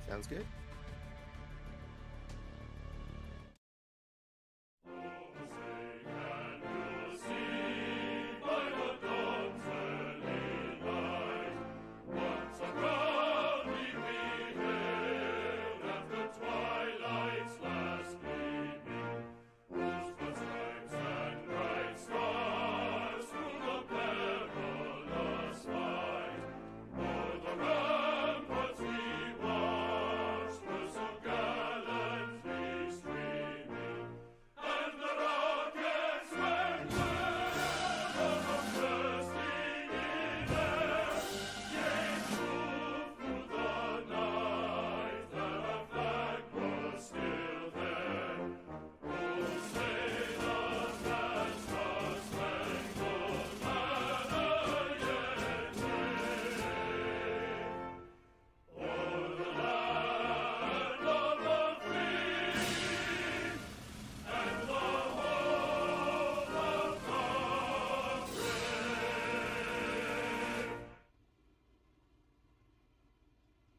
Sounds good.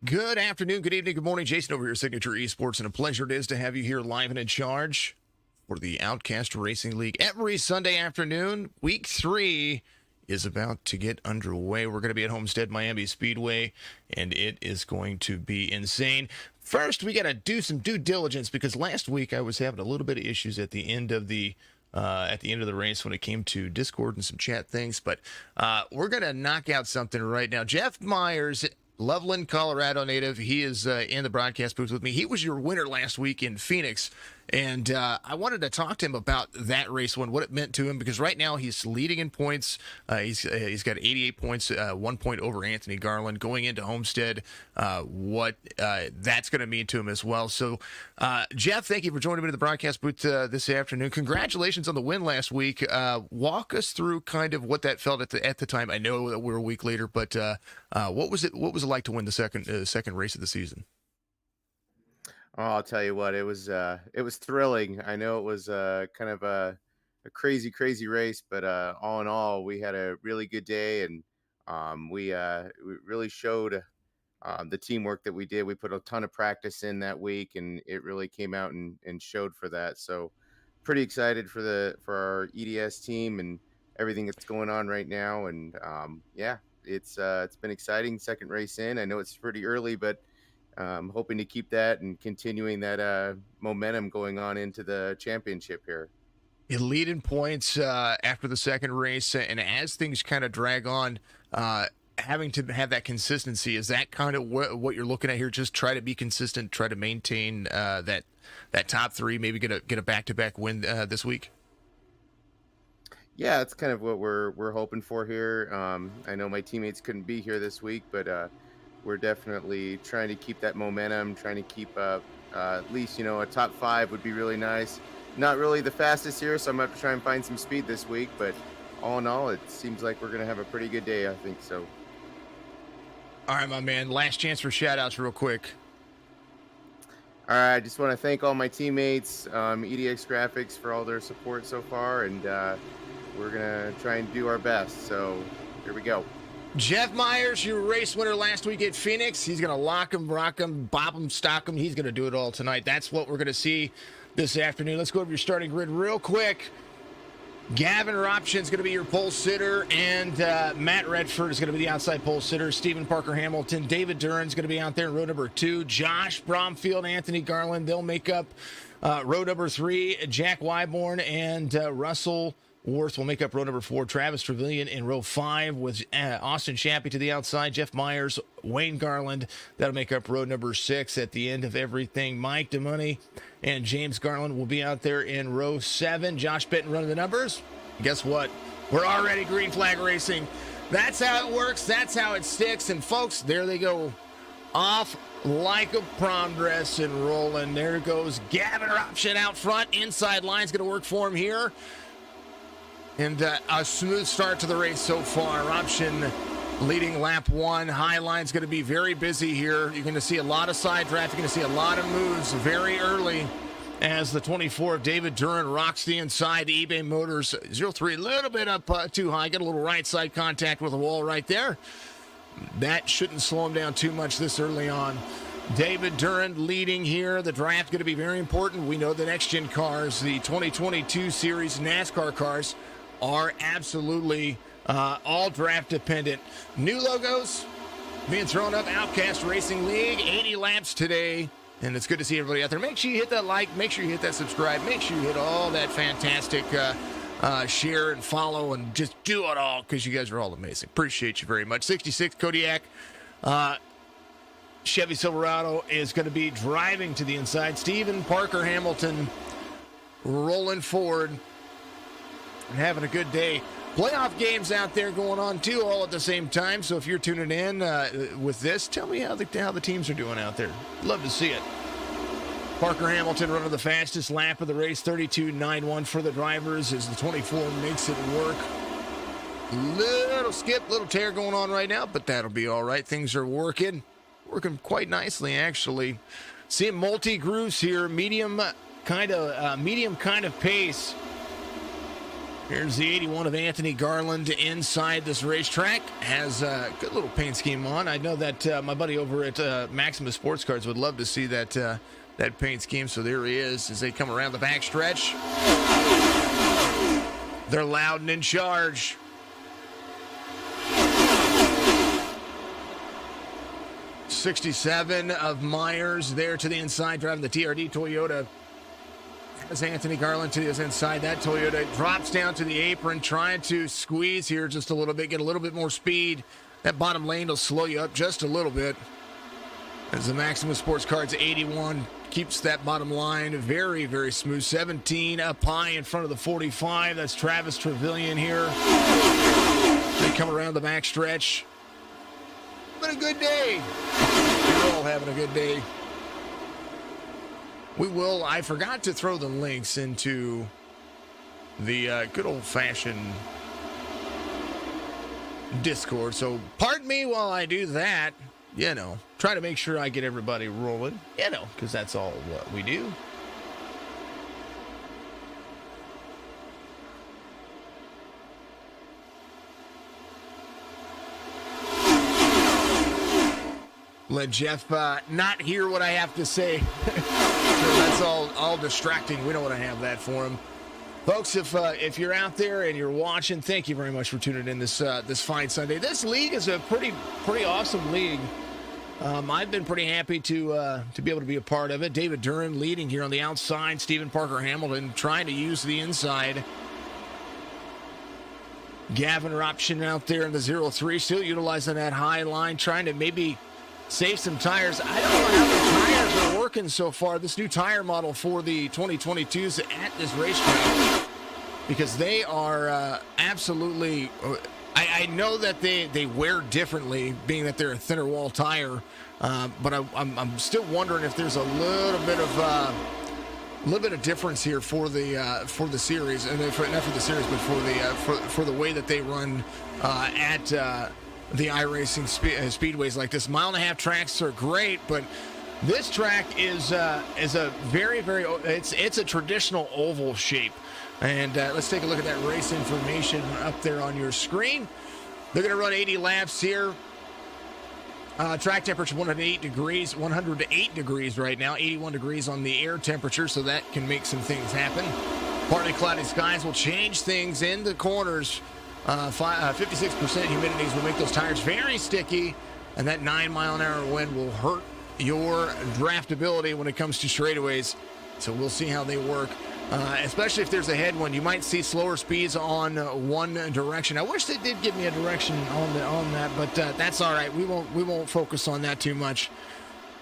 Good afternoon, good evening, good morning. Jason over here, Signature Esports, and a pleasure it is to have you here live and in charge for the Outcast Racing League every Sunday afternoon. Week 3 is about to get underway. We're going to be at Homestead Miami Speedway, and it is going to be insane. First, we got to do some due diligence because last week I was having a little bit of issues at the end of the race when it came to Discord and some chat things, but we're going to knock out something right now. Jeff Myers, Loveland, Colorado native. He is in the broadcast booth with me. He was your winner last week in Phoenix, and I wanted to talk to him about that race one, what it meant to him, because right now he's leading in points. He's got 88 points, 1 point over Anthony Garland going into Homestead, what that's going to mean to him as well. So, Jeff, thank you for joining me to the broadcast booth this afternoon. Congratulations on the win last week. Walk us through kind of what that felt at the time. I know that we're a week later, but what was it like to win the second race of the season? Oh, I'll tell you what, it was thrilling. I know it was kind of a crazy race, but all in all, we had a really good day, and we really showed the teamwork that we did. We put a ton of practice in that week, and it really came out and showed for that. So pretty excited for our EDS team and everything that's going on right now. And yeah, it's been exciting. Second race in. I know it's pretty early, but hoping to keep that and continuing that momentum going on into the championship here. You lead in points after the second race, and as things kind of drag on, having to have that consistency, is that kind of what you're looking at here? Just try to be consistent, try to maintain that top three, maybe get a back-to-back win this week? Yeah, that's kind of what we're hoping for here. I know my teammates couldn't be here this week, but we're definitely trying to keep that momentum, trying to keep at least, a top 5 would be really nice. Not really the fastest here, so I'm going to have to try and find some speed this week, but all in all, it seems like we're going to have a pretty good day, I think so. All right, my man, last chance for shout-outs real quick. All right, I just want to thank all my teammates, EDX Graphics, for all their support so far, and we're going to try and do our best, so here we go. Jeff Myers, your race winner last week at Phoenix. He's going to lock him, rock him, bop him, stock him. He's going to do it all tonight. That's what we're going to see this afternoon. Let's go over your starting grid real quick. Gavin Ropshin's going to be your pole sitter, and Matt Redford is going to be the outside pole sitter. Stephen Parker Hamilton, David Duran's going to be out there in row number 2. Josh Bromfield, Anthony Garland, they'll make up row number 3. Jack Wyborn and Russell Worth will make up row number 4. Travis Trevelyan in row 5 with Austin Chappie to the outside. Jeff Myers, Wayne Garland, that'll make up row number 6 at the end of everything. Mike DeMoney and James Garland will be out there in row 7. Josh Benton running the numbers. Guess what? We're already green flag racing. That's how it works. That's how it sticks. And folks, there they go. Off like a prom dress and rolling. There goes Gavin Ropshin out front. Inside line's going to work for him here. And a smooth start to the race so far. Ropshin leading lap 1. High line's going to be very busy here. You're going to see a lot of side draft. You're going to see a lot of moves very early as the 24 of David Duran rocks the inside. The eBay Motors 03, a little bit up too high. Get a little right side contact with the wall right there. That shouldn't slow him down too much this early on. David Durant leading here. The draft going to be very important. We know the next-gen cars, the 2022 series NASCAR cars, are absolutely all draft dependent. New logos being thrown up. Outcast Racing League, 80 laps today. And it's good to see everybody out there. Make sure you hit that like. Make sure you hit that subscribe. Make sure you hit all that fantastic share and follow and just do it all because you guys are all amazing. Appreciate you very much. 66 Kodiak Chevy Silverado is going to be driving to the inside. Stephen Parker Hamilton rolling forward and having a good day. Playoff games out there going on, too, all at the same time. So if you're tuning in with this, tell me how the teams are doing out there. Love to see it. Parker Hamilton running the fastest lap of the race, 32.91 for the drivers as the 24 makes it work. Little skip, little tear going on right now, but that'll be all right. Things are working quite nicely, actually. Seeing multi-grooves here, medium kind of pace. Here's the 81 of Anthony Garland inside this racetrack. Has a good little paint scheme on. I know that my buddy over at Maximus Sports Cards would love to see that paint scheme. So there he is as they come around the back stretch. They're loud and in charge. '67 of Myers there to the inside, driving the TRD Toyota. As Anthony Garland to his inside, that Toyota drops down to the apron, trying to squeeze here just a little bit, get a little bit more speed. That bottom lane will slow you up just a little bit. As the Maximus Sports Cards 81 keeps that bottom line very, very smooth. 17 up high in front of the 45. That's Travis Trevelyan here. They come around the back stretch. Been a good day. We're all having a good day. I forgot to throw the links into the good old-fashioned Discord. So pardon me while I do that. Try to make sure I get everybody rolling. Because that's all what we do. Let Jeff not hear what I have to say. So that's all distracting. We don't want to have that for him. Folks, if you're out there and you're watching, thank you very much for tuning in this fine Sunday. This league is a pretty awesome league. I've been pretty happy to be able to be a part of it. David Durant leading here on the outside. Stephen Parker Hamilton trying to use the inside. Gavin Roption out there in the 0-3, still utilizing that high line, trying to maybe save some tires. I don't know how the tires are working so far, this new tire model for the 2022s at this racetrack, because they are absolutely... I know that they wear differently, being that they're a thinner wall tire, but I'm still wondering if there's a little bit of difference here for the series, and not for the series, but for the way that they run at the iRacing speedways like this. 1.5-mile tracks are great, but this track is a very, very, it's a traditional oval shape. And let's take a look at that race information up there on your screen. They're going to run 80 laps here. Track temperature 108 degrees right now, 81 degrees on the air temperature, so that can make some things happen. Partly cloudy skies will change things in the corners. 56% humidities will make those tires very sticky, and that 9-mile-an-hour wind will hurt your draftability when it comes to straightaways. So we'll see how they work. Especially if there's a headwind, you might see slower speeds on one direction. I wish they did give me a direction on that, but that's all right. We won't focus on that too much.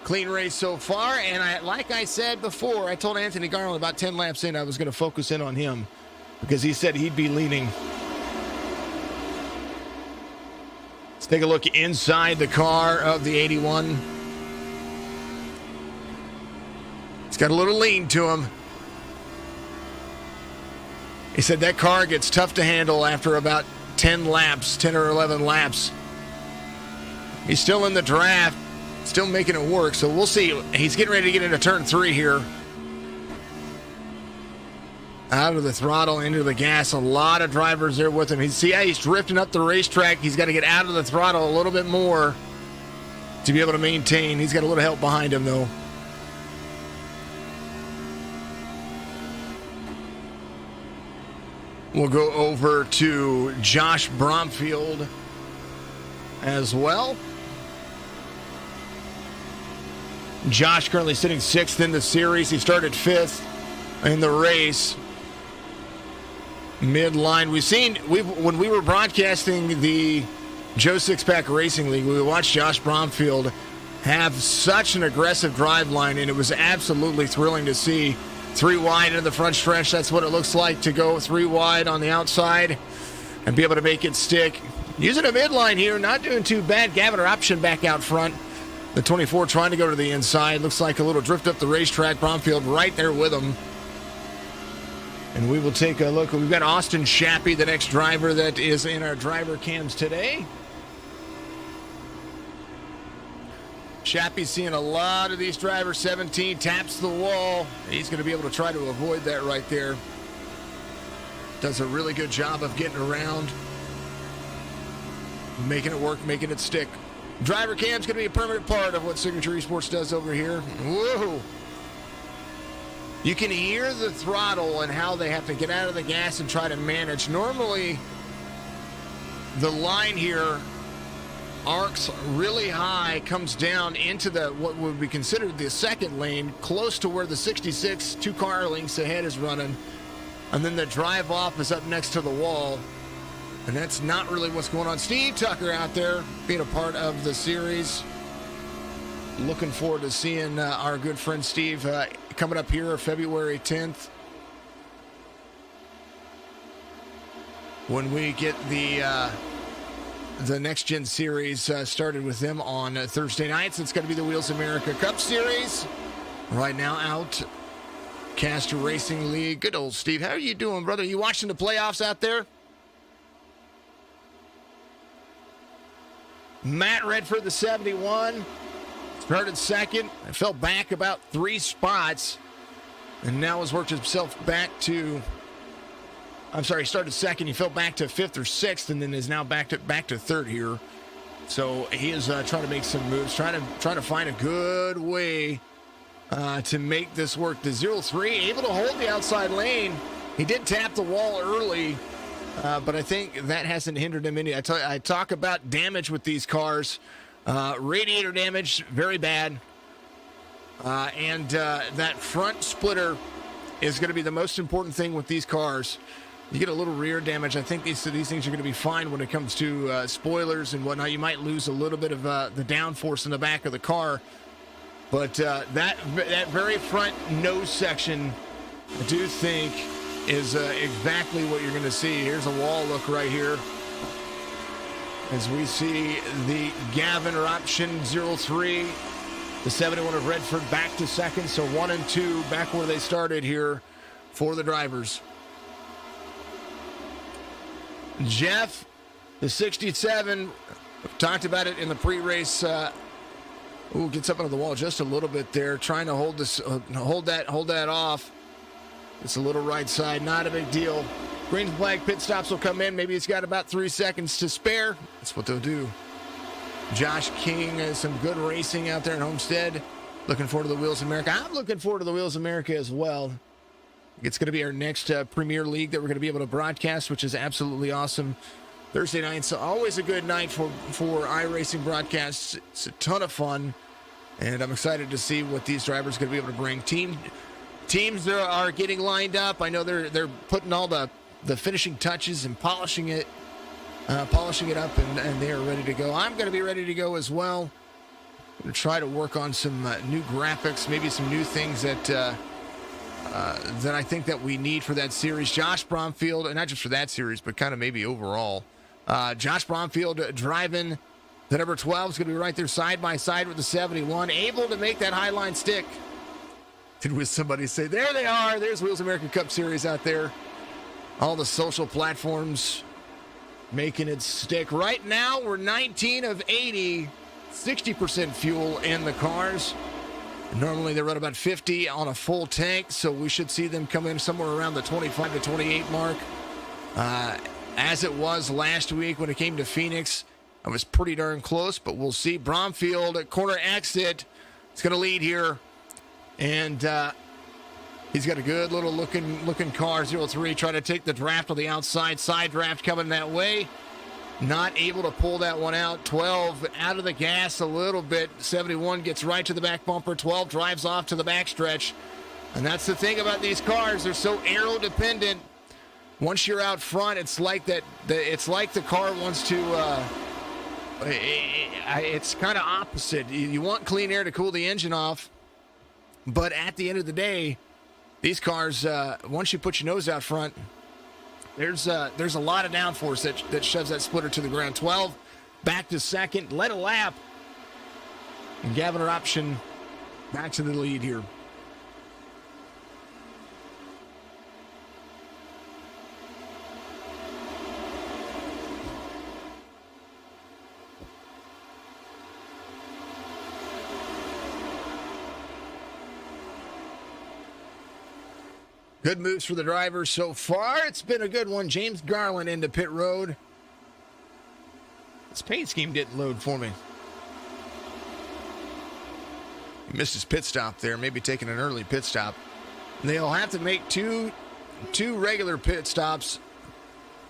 Clean race so far, and like I said before, I told Anthony Garland about 10 laps in I was going to focus in on him because he said he'd be leading. Let's take a look inside the car of the 81. It's got a little lean to him. He said that car gets tough to handle after about 10 or 11 laps. He's still in the draft, still making it work, so we'll see. He's getting ready to get into turn 3 here. Out of the throttle, into the gas. A lot of drivers there with him. He's drifting up the racetrack. He's got to get out of the throttle a little bit more to be able to maintain. He's got a little help behind him, though. We'll go over to Josh Bromfield as well. Josh currently sitting 6th in the series. He started 5th in the race. Midline. When we were broadcasting the Joe Sixpack Racing League, we watched Josh Bromfield have such an aggressive drive line, and it was absolutely thrilling to see. 3 wide into the front stretch. That's what it looks like to go 3 wide on the outside and be able to make it stick. Using a midline here, not doing too bad. Gavin Option back out front. The 24 trying to go to the inside. Looks like a little drift up the racetrack. Bromfield right there with him. And we will take a look. We've got Austin Shappy, the next driver that is in our driver cams today. Shappy's seeing a lot of these drivers. 17 taps the wall. He's going to be able to try to avoid that right there. Does a really good job of getting around, making it work, making it stick. Driver cam's going to be a permanent part of what Signature Esports does over here. Whoa! You can hear the throttle and how they have to get out of the gas and try to manage. Normally, the line here arcs really high, comes down into the what would be considered the second lane, close to where the 66 2 car lengths ahead is running, and then the drive off is up next to the wall, and that's not really what's going on. Steve Tucker out there being a part of the series. Looking forward to seeing our good friend Steve coming up here February 10th when we get the Next Gen Series started with them on Thursday nights. It's going to be the Wheels America Cup Series. Right now, Outcast Racing League. Good old Steve. How are you doing, brother? You watching the playoffs out there? Matt Redford, the 71. Started second. And fell back about 3 spots. And now has worked himself back to... I'm sorry, he started second. He fell back to 5th or 6th, and then is now back to 3rd here. So he is trying to make some moves, trying to find a good way to make this work. The 0-3 able to hold the outside lane. He did tap the wall early, but I think that hasn't hindered him any. I talk about damage with these cars. Radiator damage, very bad. And that front splitter is going to be the most important thing with these cars. You get a little rear damage. I think these things are going to be fine when it comes to spoilers and whatnot. You might lose a little bit of the downforce in the back of the car. But that very front nose section, I do think, is exactly what you're going to see. Here's a wall look right here. As we see the Gavin Option 03, the 71 of Redford back to second. So 1 and 2 back where they started here for the drivers. Jeff, the 67, talked about it in the pre-race. Gets up under the wall just a little bit there, trying to hold that off. It's a little right side, not a big deal. Green flag pit stops will come in. Maybe he's got about 3 seconds to spare. That's what they'll do. Josh King, some good racing out there in Homestead. Looking forward to the Wheels America. I'm looking forward to the Wheels America as well. It's going to be our next Premier League that we're going to be able to broadcast, which is absolutely awesome. Thursday nights, always a good night for iRacing broadcasts. It's a ton of fun, and I'm excited to see what these drivers are going to be able to bring. Teams are getting lined up. I know they're putting all the finishing touches and polishing it up, and they are ready to go. I'm going to be ready to go as well. I'm going to try to work on some new graphics, maybe some new things that I think that we need for that series. Josh Bromfield, and not just for that series, but kind of maybe overall. Josh Bromfield driving the number 12 is going to be right there side by side with the 71, able to make that high line stick. Did somebody say, there they are, there's Wheels America Cup Series out there. All the social platforms making it stick. Right now, we're 19 of 80, 60% fuel in the cars. Normally, they run about 50 on a full tank, so we should see them come in somewhere around the 25 to 28 mark. As it was last week when it came to Phoenix, That was pretty darn close, but we'll see. Bromfield at corner exit. It's going to lead here. And he's got a good little looking car, 03, trying to take the draft on the outside. Side draft coming that way. Not able to pull that one out. 12 out of the gas a little bit. 71 gets right to the back bumper. 12 drives off to the backstretch. And that's the thing about these cars. They're so aero-dependent. Once you're out front, it's like that. It's like the car wants to. It's kind of opposite. You want clean air to cool the engine off. But at the end of the day, these cars, once you put your nose out front, there's a lot of downforce that shoves that splitter to the ground. 12 back to second, led a lap. And Gavin Option back to the lead here. Good moves for the drivers so far. It's been a good one. James Garland into pit road. This paint scheme didn't load for me. He missed his pit stop there, maybe taking an early pit stop. They'll have to make two regular pit stops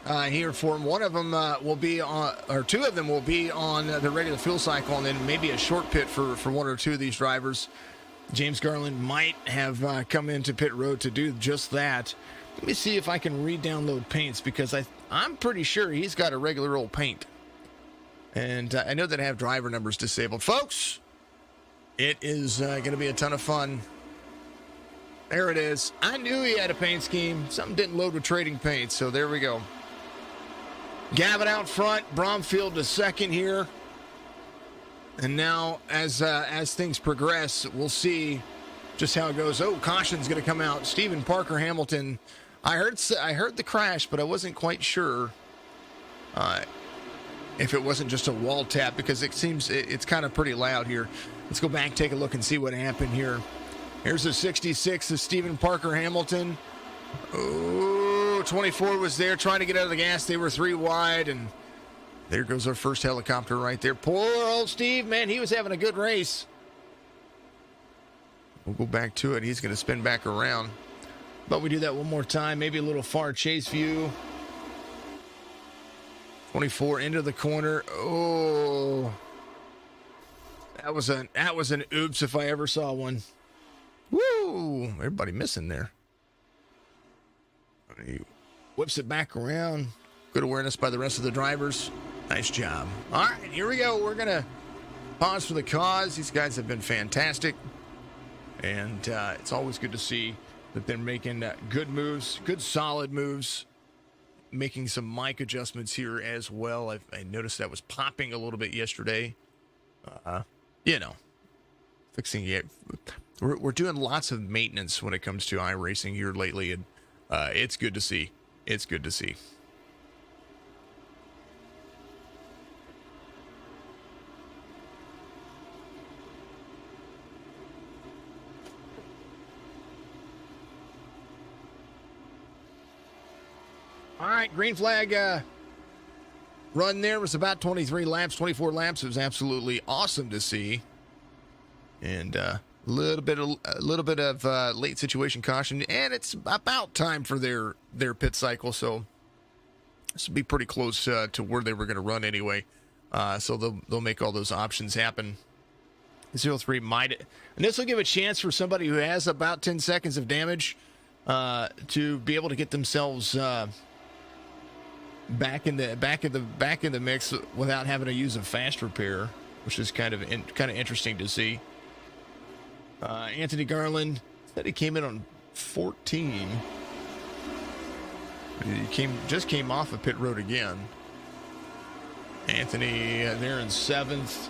here for him. One of them will be on, or two of them will be on the regular fuel cycle, and then maybe a short pit for one or two of these drivers. James Garland might have come into pit road to do just that. Let me see if I can re-download paints, because I'm pretty sure he's got a regular old paint. And I know that I have driver numbers disabled. Folks, it is going to be a ton of fun. There it is. I knew he had a paint scheme. Something didn't load with trading paint, so there we go. Gavin out front, Bromfield to second here. And now, as things progress, we'll see just how it goes. Oh, caution's going to come out. Stephen Parker Hamilton. I heard the crash, but I wasn't quite sure if it wasn't just a wall tap, because it seems it's kind of pretty loud here. Let's go back, take a look, and see what happened here. Here's the 66 of Stephen Parker Hamilton. Oh, 24 was there trying to get out of the gas. They were 3 wide, and there goes our first helicopter right there. Poor old Steve, man, he was having a good race. We'll go back to it. He's going to spin back around. But we do that one more time. Maybe a little far chase view. 24 into the corner. Oh, that was an oops if I ever saw one. Woo! Everybody missing there. He whips it back around. Good awareness by the rest of the drivers. Nice job. All right, here we go. We're going to pause for the cause. These guys have been fantastic. And it's always good to see that they're making good moves, good solid moves, making some mic adjustments here as well. I noticed that was popping a little bit yesterday. Fixing it. We're doing lots of maintenance when it comes to iRacing here lately, and it's good to see. It's good to see. All right, green flag run there was about 23 laps, 24 laps. It was absolutely awesome to see. And a little bit of late situation caution, and it's about time for their pit cycle. So this will be pretty close to where they were going to run anyway. So they'll make all those options happen. 03 might, and this will give a chance for somebody who has about 10 seconds of damage to be able to get themselves back in the mix without having to use a fast repair, which is kind of interesting to see. Anthony Garland said he came in on 14. He just came off of pit road again. Anthony there in 7th.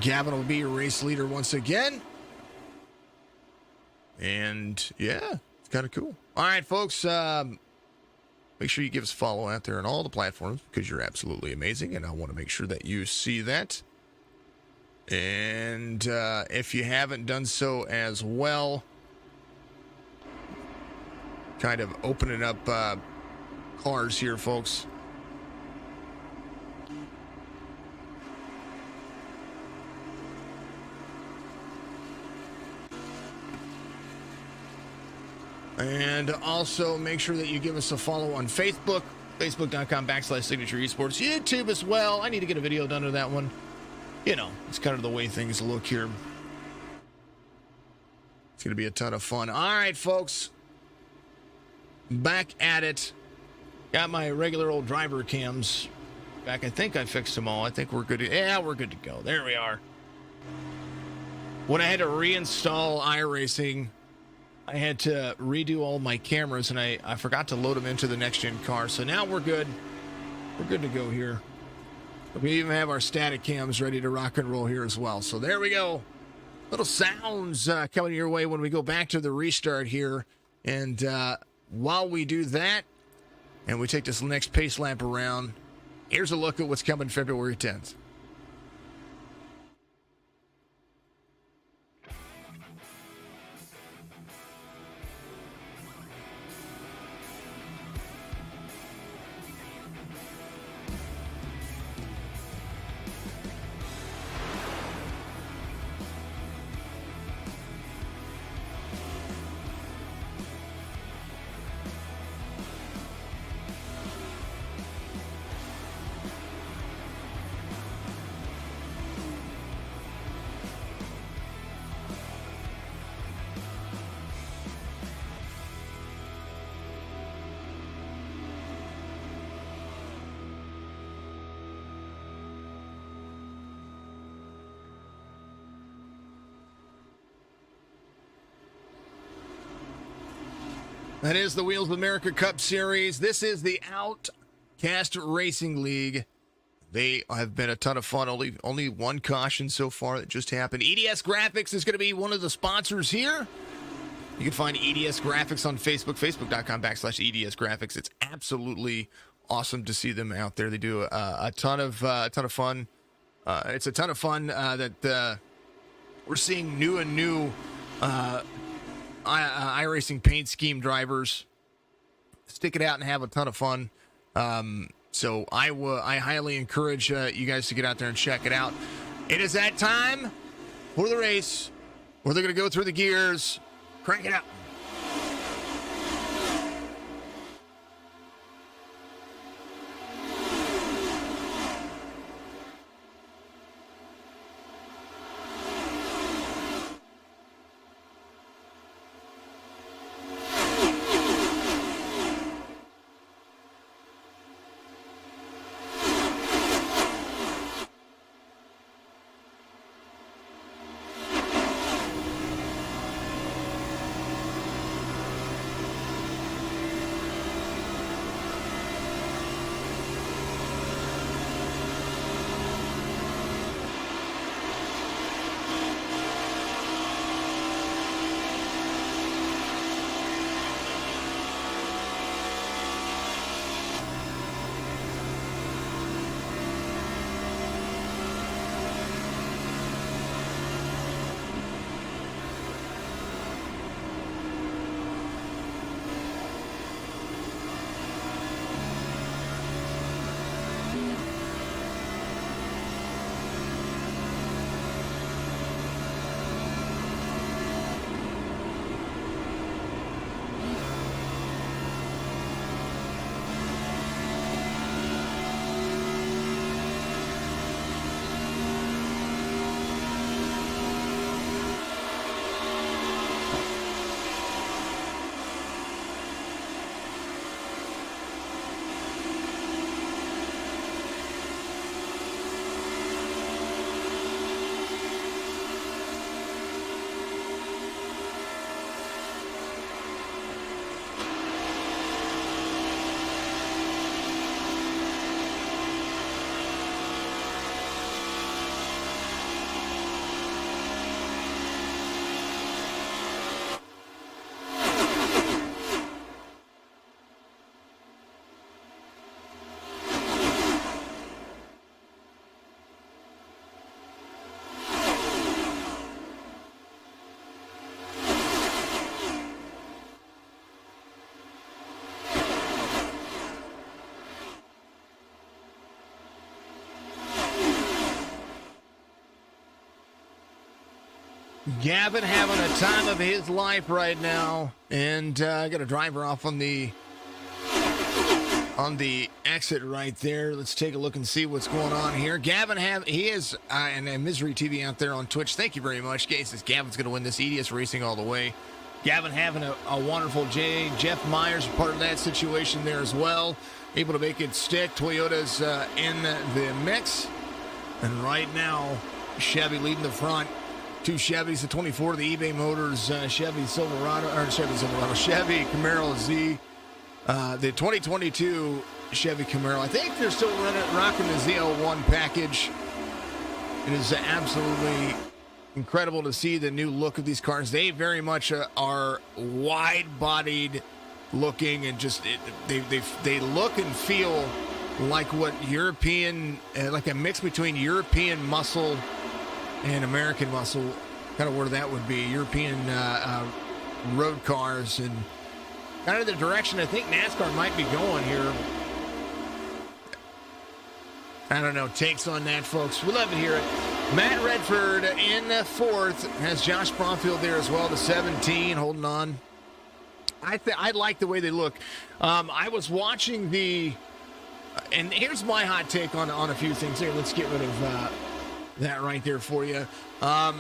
Gavin will be your race leader once again. And yeah, it's kind of cool. All right, folks. Make sure you give us a follow out there on all the platforms, because you're absolutely amazing, and I want to make sure that you see that. And if you haven't done so as well, kind of opening up cars here, folks. And also make sure that you give us a follow on Facebook, facebook.com/Signature Esports, YouTube as well. I need to get a video done of that one. You know, it's kind of the way things look here. It's going to be a ton of fun. All right, folks. Back at it. Got my regular old driver cams back. I think I fixed them all. I think we're good. We're good to go. There we are. When I had to reinstall iRacing, I had to redo all my cameras, and I forgot to load them into the next-gen car. So now we're good. We're good to go here. We even have our static cams ready to rock and roll here as well. So there we go. Little sounds coming your way when we go back to the restart here. And while we do that, and we take this next pace lap around, here's a look at what's coming February 10th. That is the Wheels of America Cup Series. This is the Outcast Racing League. They have been a ton of fun. Only one caution so far that just happened. EDS Graphics is going to be one of the sponsors here. You can find EDS Graphics on Facebook, facebook.com/EDS Graphics. It's absolutely awesome to see them out there. They do a ton of fun. It's a ton of fun that we're seeing new iRacing paint scheme drivers stick it out and have a ton of fun. So I highly encourage you guys to get out there and check it out. It is that time for the race where they're going to go through the gears. Crank it up. Gavin having a time of his life right now, and got a driver off on the exit right there. Let's take a look and see what's going on here. Gavin and Misery TV out there on Twitch. Thank you very much. Gay says Gavin's going to win this EDS Racing all the way. Gavin having a wonderful day. Jeff Myers part of that situation there as well. Able to make it stick. Toyota's in the mix, and right now Chevy leading the front. Two Chevys, the 24, the eBay Motors Chevy Camaro Z, the 2022 Chevy Camaro. I think they're still rocking the ZL1 package. It is absolutely incredible to see the new look of these cars. They very much are wide-bodied looking, and just they look and feel like what European, like a mix between European muscle and American muscle, kind of where that would be. European road cars, and kind of the direction I think NASCAR might be going here. I don't know. Takes on that, folks. We love to hear it. Matt Redford in fourth. Has Josh Bromfield there as well, the 17, holding on. I like the way they look. I was watching and here's my hot take on a few things here. Let's get rid of that right there for you. I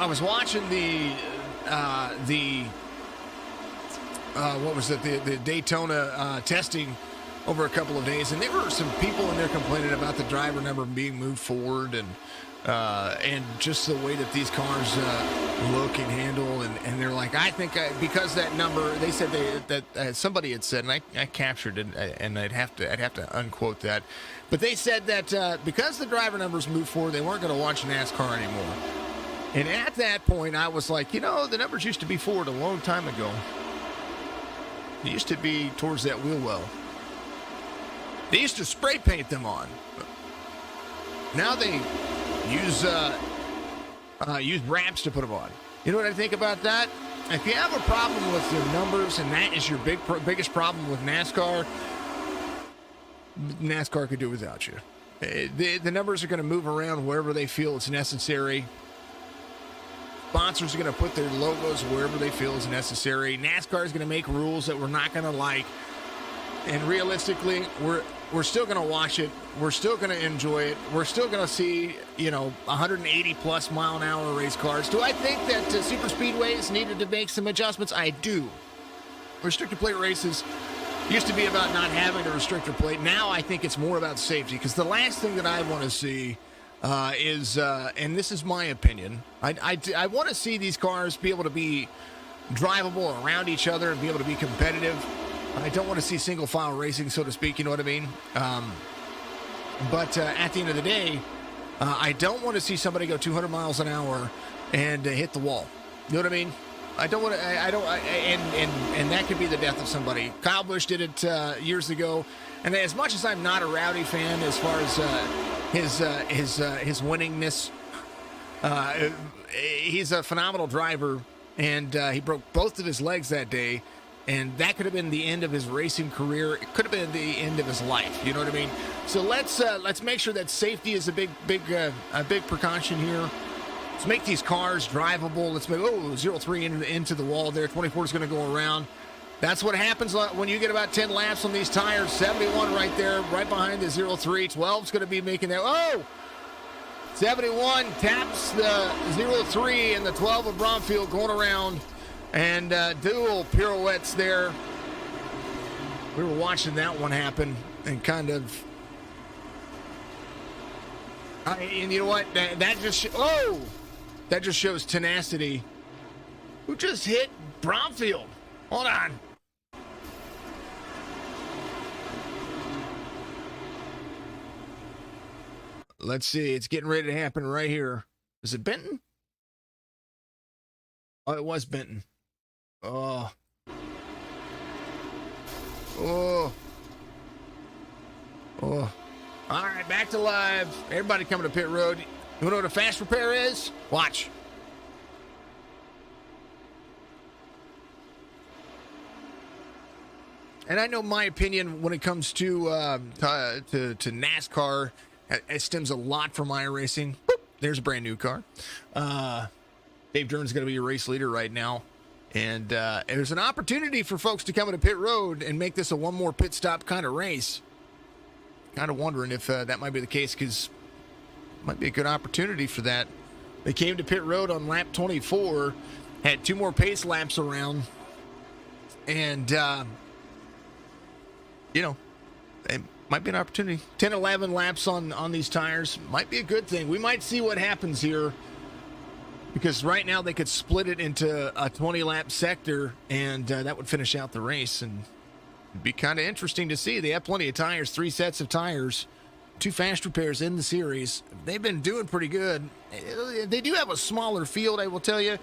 was watching the Daytona testing over a couple of days, and there were some people in there complaining about the driver number being moved forward, and just the way that these cars look and handle, and they're like, I think because that number, they said that somebody had said, and I captured it, and I'd have to unquote that, but they said that because the driver numbers moved forward, they weren't going to watch NASCAR anymore. And at that point, I was like, the numbers used to be forward a long time ago. They used to be towards that wheel well. They used to spray paint them on. Now they use wraps to put them on. You know what I think about that? If you have a problem with your numbers, and that is your biggest problem with NASCAR, NASCAR could do without you. The numbers are going to move around wherever they feel it's necessary. Sponsors are going to put their logos wherever they feel is necessary. NASCAR is going to make rules that we're not going to like. And realistically, we're still going to watch it. We're still going to enjoy it. We're still going to see, 180 plus mile an hour race cars. Do I think that super speedways needed to make some adjustments? I do. Restrictor plate races used to be about not having a restrictor plate. Now I think it's more about safety, because the last thing that I want to see is, and this is my opinion, I want to see these cars be able to be drivable around each other and be able to be competitive. I don't want to see single file racing, so to speak, you know what I mean? But at the end of the day, I don't want to see somebody go 200 miles an hour and hit the wall. You know what I mean? I don't want to, and that could be the death of somebody. Kyle Busch did it years ago, and as much as I'm not a Rowdy fan as far as his winningness, he's a phenomenal driver, and he broke both of his legs that day. And that could have been the end of his racing career. It could have been the end of his life. You know what I mean? So let's make sure that safety is a big precaution here. Let's make these cars drivable. Let's make 0-3 into the wall there. 24 is going to go around. That's what happens when you get about 10 laps on these tires. 71 right there, right behind the 0-3. 12 is going to be making that. 71 taps the 0-3 and the 12 of Bromfield going around. And dual pirouettes there. We were watching that one happen, and kind of. And you know what? That just shows tenacity. Who just hit Bromfield? Hold on. Let's see. It's getting ready to happen right here. Is it Benton? Oh, it was Benton. Oh. All right, back to live. Everybody coming to pit road. You want to know what a fast repair is? Watch. And I know my opinion when it comes to NASCAR. It stems a lot from iRacing. Boop, there's a brand new car. Dave Dern's going to be your race leader right now. And there's an opportunity for folks to come into pit road and make this a one more pit stop kind of race. Kind of wondering if that might be the case, because it might be a good opportunity for that. They came to pit road on lap 24, had 2 more pace laps around, and, it might be an opportunity. 10, 11 laps on these tires might be a good thing. We might see what happens here, because right now they could split it into a 20-lap sector, and that would finish out the race, and it'd be kind of interesting to see. They have plenty of tires, 3 sets of tires, 2 fast repairs in the series. They've been doing pretty good. They do have a smaller field, I will tell you,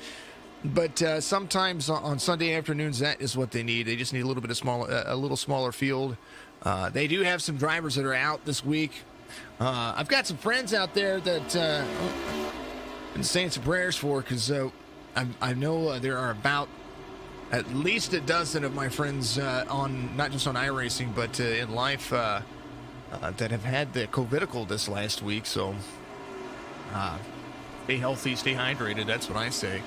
but sometimes on Sunday afternoons, that is what they need. They just need a little bit of a little smaller field. They do have some drivers that are out this week. I've got some friends out there that I've been saying some prayers for, because I know there are about at least a dozen of my friends on, not just on iRacing, but in life, that have had the COVIDical this last week. So stay healthy, stay hydrated. That's what I say.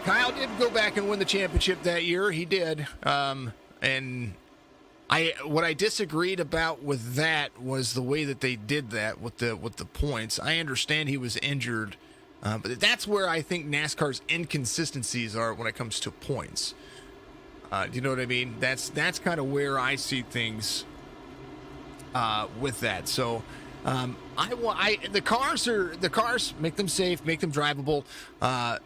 Kyle did go back and win the championship that year. He did. And what I disagreed about with that was the way that they did that with the points. I understand he was injured, but that's where I think NASCAR's inconsistencies are when it comes to points. Do you know what I mean? That's kind of where I see things with that. So the cars, make them safe, make them drivable,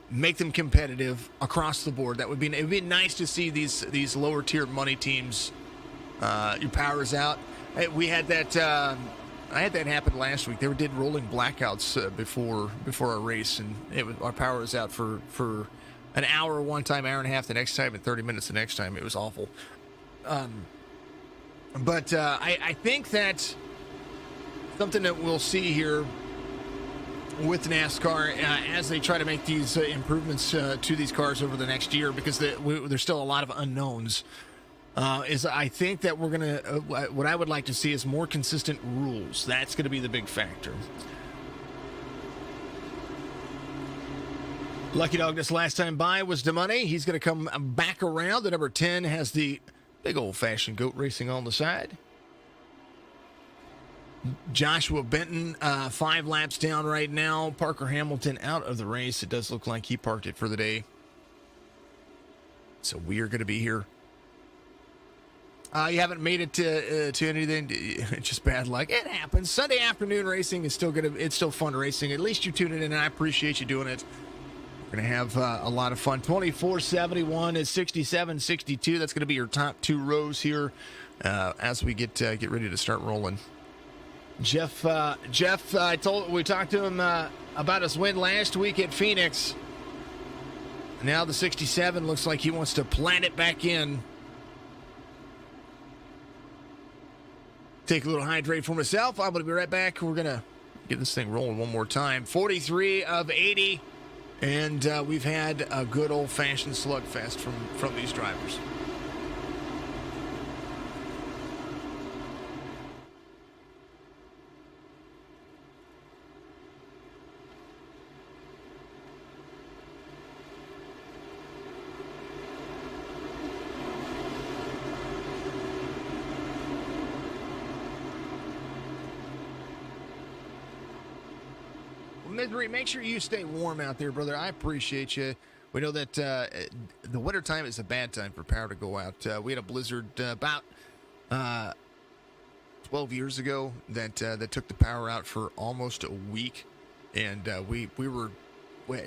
make them competitive across the board. It'd be nice to see these lower tier money teams. Your power is out. We had that. I had that happen last week. They did rolling blackouts before our race, and our power was out for an hour one time, hour and a half the next time, and 30 minutes the next time. It was awful. But I think that something that we'll see here with NASCAR as they try to make these improvements to these cars over the next year, because there's still a lot of unknowns, is I think that we're going to, what I would like to see is more consistent rules. That's going to be the big factor. Lucky Dog this last time by was DeMoney. He's going to come back around. The number 10 has the big old-fashioned goat racing on the side. Joshua Benton, 5 laps down right now. Parker Hamilton out of the race. It does look like he parked it for the day. So we are going to be here. You haven't made it to anything. It's just bad luck. It happens. Sunday afternoon racing is it's still fun racing. At least you're tuning in, and I appreciate you doing it. We're going to have a lot of fun. 24-71 is 67-62. That's going to be your top 2 rows here as we get ready to start rolling. Jeff, we talked to him about his win last week at Phoenix. Now the 67 looks like he wants to plant it back in. Take a little hydrate for myself. I'm going to be right back. We're going to get this thing rolling one more time. 43 of 80. And we've had a good old-fashioned slugfest from these drivers. Misery, make sure you stay warm out there, brother. I appreciate you. We know that the wintertime is a bad time for power to go out. We had a blizzard about 12 years ago that took the power out for almost a week, and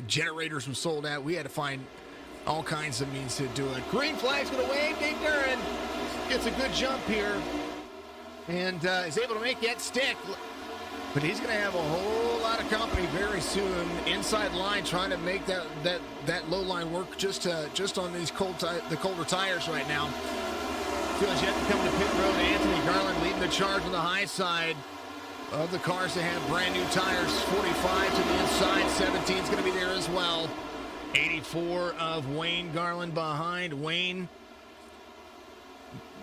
generators were sold out. We had to find all kinds of means to do it. Green flag's going to wave. Dave Duran gets a good jump here and is able to make that stick. But he's going to have a whole lot of company very soon inside line, trying to make that low line work just on these the colder tires right now. Feels yet to come to pit road. Anthony Garland leading the charge on the high side of the cars that have brand new tires. 45 to the inside. 17 is going to be there as well. 84 of Wayne Garland behind. Wayne,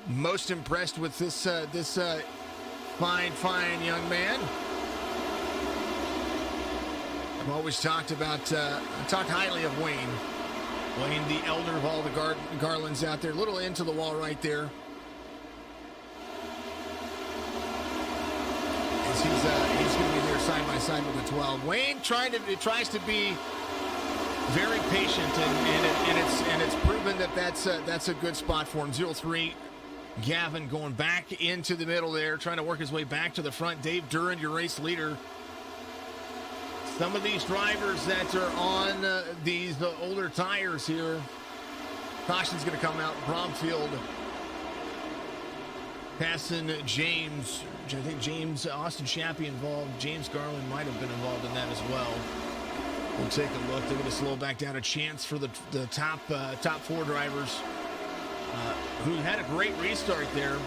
most impressed with this fine young man. I've always talked highly of Wayne. Wayne, the elder of all the Garlands out there. A little into the wall right there. He's going to be there side by side with the 12. Wayne tries to be very patient, and it's proven that that's a good spot for him. 0-3. Gavin going back into the middle there, trying to work his way back to the front. Dave Duran, your race leader. Some of these drivers that are on these older tires here. Caution's going to come out. Bromfield passing James. I think Austin Shappy involved. James Garland might have been involved in that as well. We'll take a look. They're going to slow back down. A chance for the top four drivers who had a great restart there.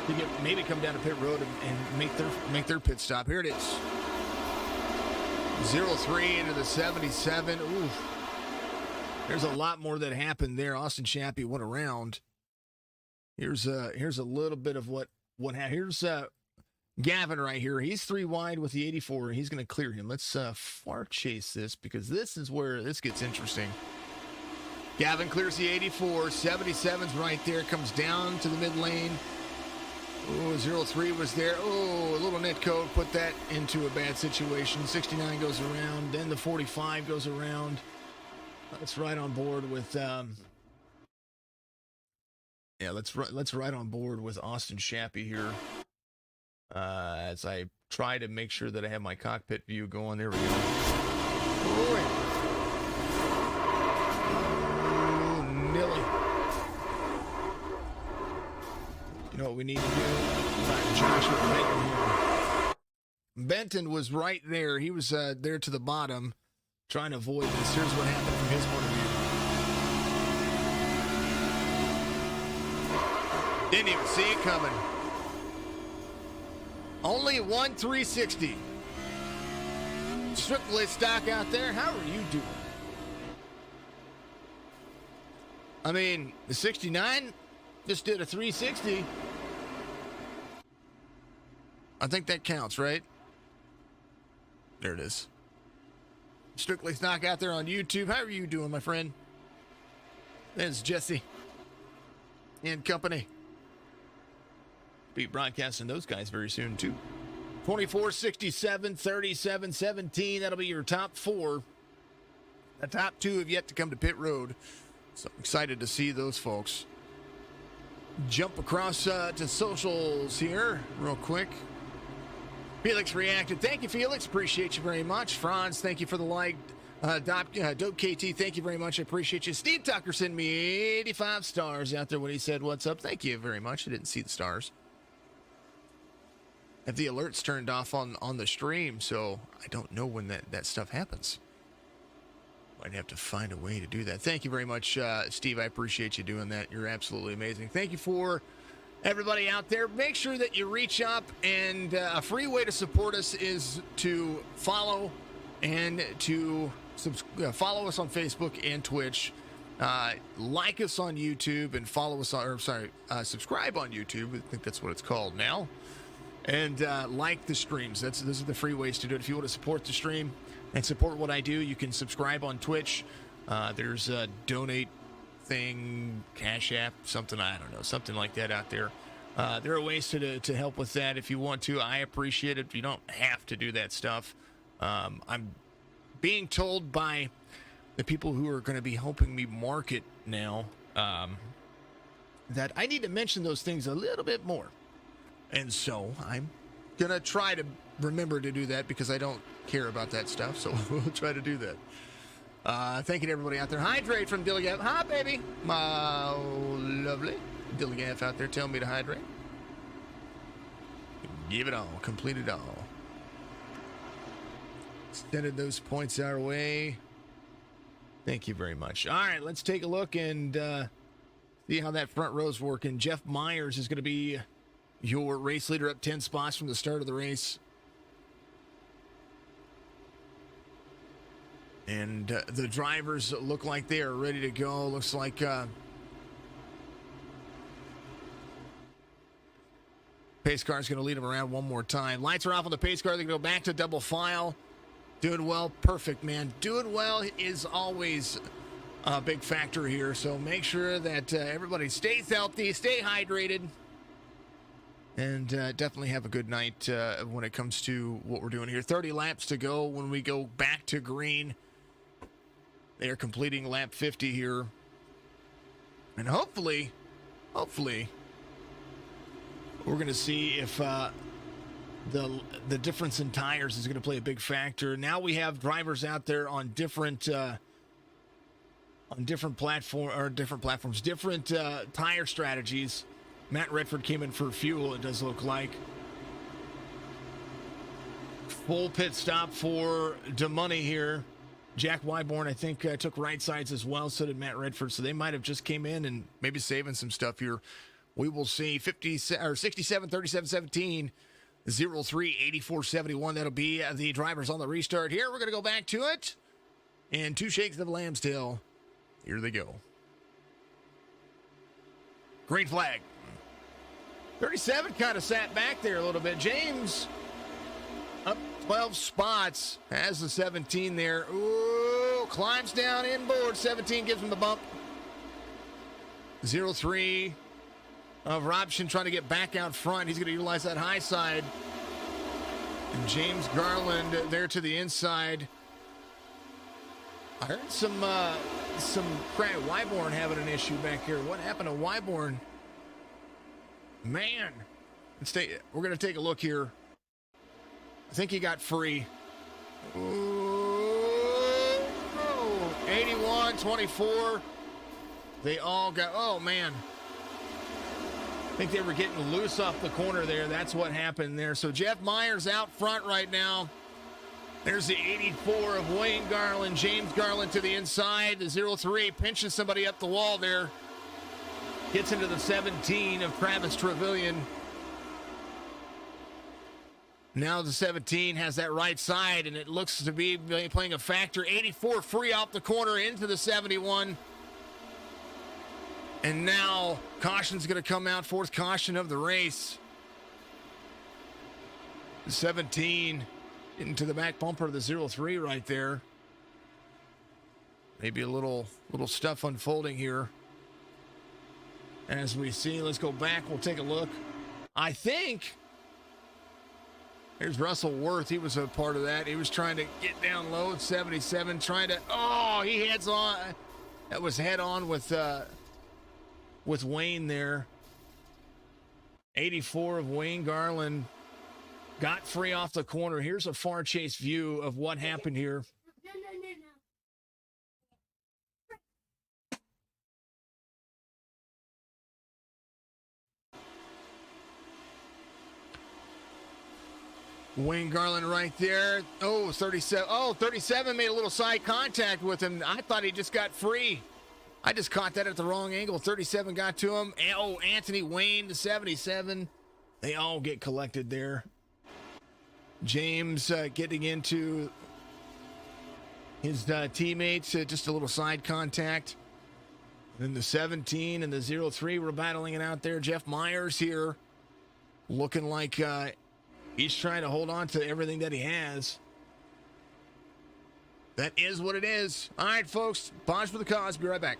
To maybe come down to pit road and make their pit stop. Here it is. 0-3 into the 77. Oof. There's a lot more that happened there. Austin Shappy went around. Here's a little bit of what happened. Here's Gavin right here. He's 3 wide with the 84. He's going to clear him. Let's far chase this because this is where this gets interesting. Gavin clears the 84. 77's right there. Comes down to the mid lane. Oh, 0-3 was there. Oh, a little net code put that into a bad situation. 69 goes around. Then the 45 goes around. Let's ride on board with let's ride on board with Austin Shappy here. As I try to make sure that I have my cockpit view going. There we go. Oh, Nilly. You know what we need to do? Joshua Benton here. Benton was right there. He was there to the bottom, trying to avoid this. Here's what happened from his point of view. Didn't even see it coming. Only 1-360. Strictly stock out there. How are you doing? I mean, the 69 just did a 360. I think that counts, right? There it is. Strictly stock out there on YouTube. How are you doing, my friend? There's Jesse and company. Be broadcasting those guys very soon, too. 24-67, 37-17. That'll be your top 4. The top 2 have yet to come to pit road. So I'm excited to see those folks. Jump across to socials here real quick. Felix reacted. Thank you, Felix. Appreciate you very much. Franz, thank you for the like. Dope KT, thank you very much. I appreciate you. Steve Tucker sent me 85 stars out there when he said, "What's up?" Thank you very much. I didn't see the stars. Have the alerts turned off on the stream, so I don't know when that stuff happens. Might have to find a way to do that. Thank you very much, Steve. I appreciate you doing that. You're absolutely amazing. Thank you for everybody out there. Make sure that you reach up, and a free way to support us is to follow and to follow us on Facebook and Twitch. Like us on YouTube and follow us on, subscribe on YouTube. I think that's what it's called now. And like the streams. Those are the free ways to do it. If you want to support the stream and support what I do, you can subscribe on Twitch. There's a donate thing, Cash App, something, I don't know, something like that out there. There are ways to help with that if you want to. I appreciate it. You don't have to do that stuff. I'm being told by the people who are going to be helping me market now that I need to mention those things a little bit more. And so I'm going to try to remember to do that because I don't care about that stuff. So we'll try to do that. Thank you to everybody out there. Hydrate from Dilligaff. Hi, baby. Lovely. Dilligaff out there telling me to hydrate. Give it all. Complete it all. Extended those points our way. Thank you very much. All right, let's take a look and see how that front row's working. Jeff Myers is going to be your race leader, up 10 spots from the start of the race. And the drivers look like they are ready to go. Looks like Pace car is going to lead him around one more time. Lights are off on the pace car. They go back to double file. Doing well. Perfect, man. Doing well is always a big factor here. So make sure that everybody stays healthy, stay hydrated, and definitely have a good night when it comes to what we're doing here. 30 laps to go when we go back to green. They are completing lap 50 here. And hopefully, we're going to see if the difference in tires is going to play a big factor. Now we have drivers out there on different platforms, different tire strategies. Matt Redford came in for fuel, it does look like. Full pit stop for DeMoney here. Jack Wyborn, I think, took right sides as well. So did Matt Redford. So they might have just came in and maybe saving some stuff here. We will see 67, 37, 17, 03, 84, 71. That'll be the drivers on the restart here. We're going to go back to it. And 2 shakes of lamb's tail. Here they go. Green flag. 37 kind of sat back there a little bit. James up 12 spots. Has the 17 there. Ooh, climbs down inboard. 17 gives him the bump. 03 of Robson trying to get back out front. He's going to utilize that high side. And James Garland there to the inside. I heard some crack. Wyborn having an issue back here. What happened to Wyborn? Man, we're going to take a look here. I think he got free. Ooh, 81, 24. They all got, oh man. I think they were getting loose off the corner there. That's what happened there. So Jeff Myers out front right now. There's the 84 of Wayne Garland. James Garland to the inside. The 03 pinches somebody up the wall there. Gets into the 17 of Travis Trevelyan. Now the 17 has that right side, and it looks to be playing a factor. 84 free off the corner into the 71. And now caution's going to come out. 4th caution of the race. The 17 into the back bumper of the 03 right there. Maybe a little stuff unfolding here. As we see, let's go back. We'll take a look. I think here's Russell Worth. He was a part of that. He was trying to get down low at 77, trying to, he heads on. That was head on with Wayne there. 84 of Wayne Garland got free off the corner. Here's a far chase view of what happened here. Wayne Garland right there. 37. 37 made a little side contact with him. I thought he just got free. I just caught that at the wrong angle. 37 got to him. Anthony Wayne, the 77. They all get collected there. James getting into his teammates. Just a little side contact. Then the 17 and the 03 were battling it out there. Jeff Myers here looking like he's trying to hold on to everything that he has. That is what it is. All right, folks. Pause for the cause. Be right back.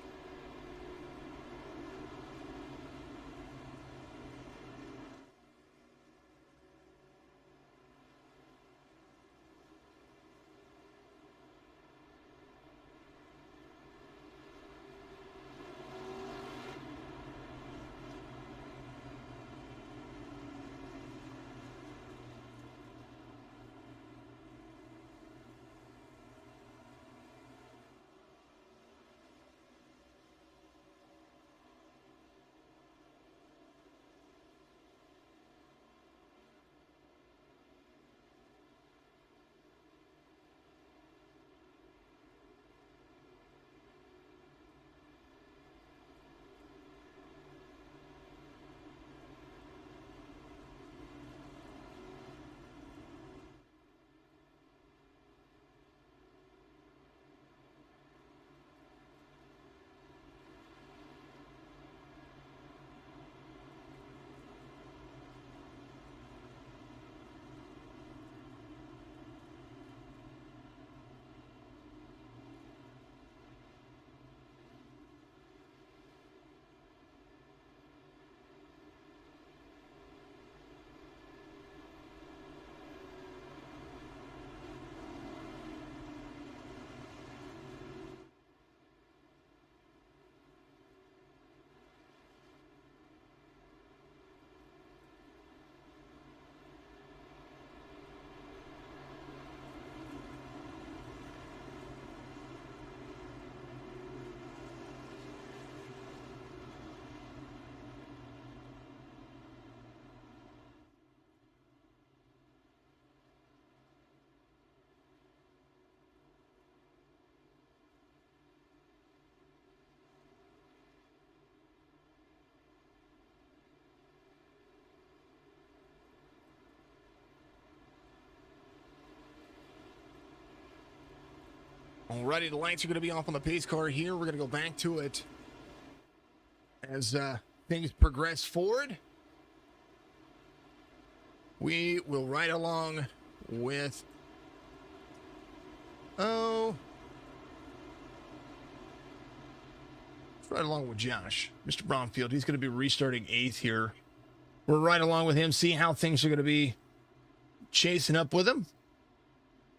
Alrighty, the lights are going to be off on the pace car here. We're going to go back to it as things progress forward. We will ride along with, let's ride along with Josh, Mr. Bromfield. He's going to be restarting 8th here. We're right along with him, see how things are going to be chasing up with him,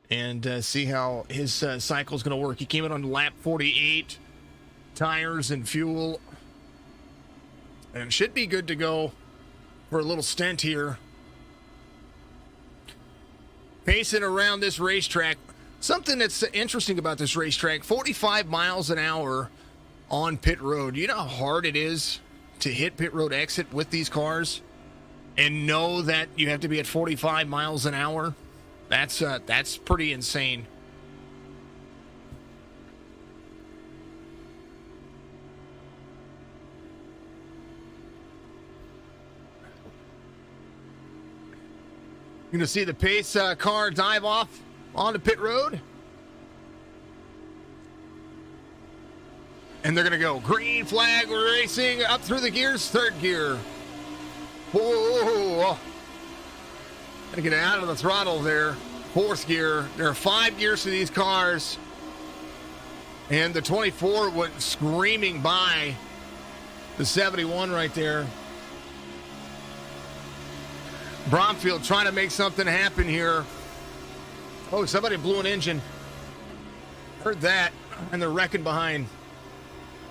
and see how his cycle is going to work. He came in on lap 48, tires and fuel, and should be good to go for a little stint here. Pacing around this racetrack. Something that's interesting about this racetrack, 45 miles an hour on pit road. You know how hard it is to hit pit road exit with these cars and know that you have to be at 45 miles an hour? That's pretty insane. You're going to see the pace car dive off onto pit road. And they're going to go green flag racing up through the gears, 3rd gear. Whoa. Going to get out of the throttle there. 4th gear. There are 5 gears to these cars. And the 24 went screaming by the 71 right there. Bromfield trying to make something happen here. Oh, somebody blew an engine. Heard that, and they're wrecking behind.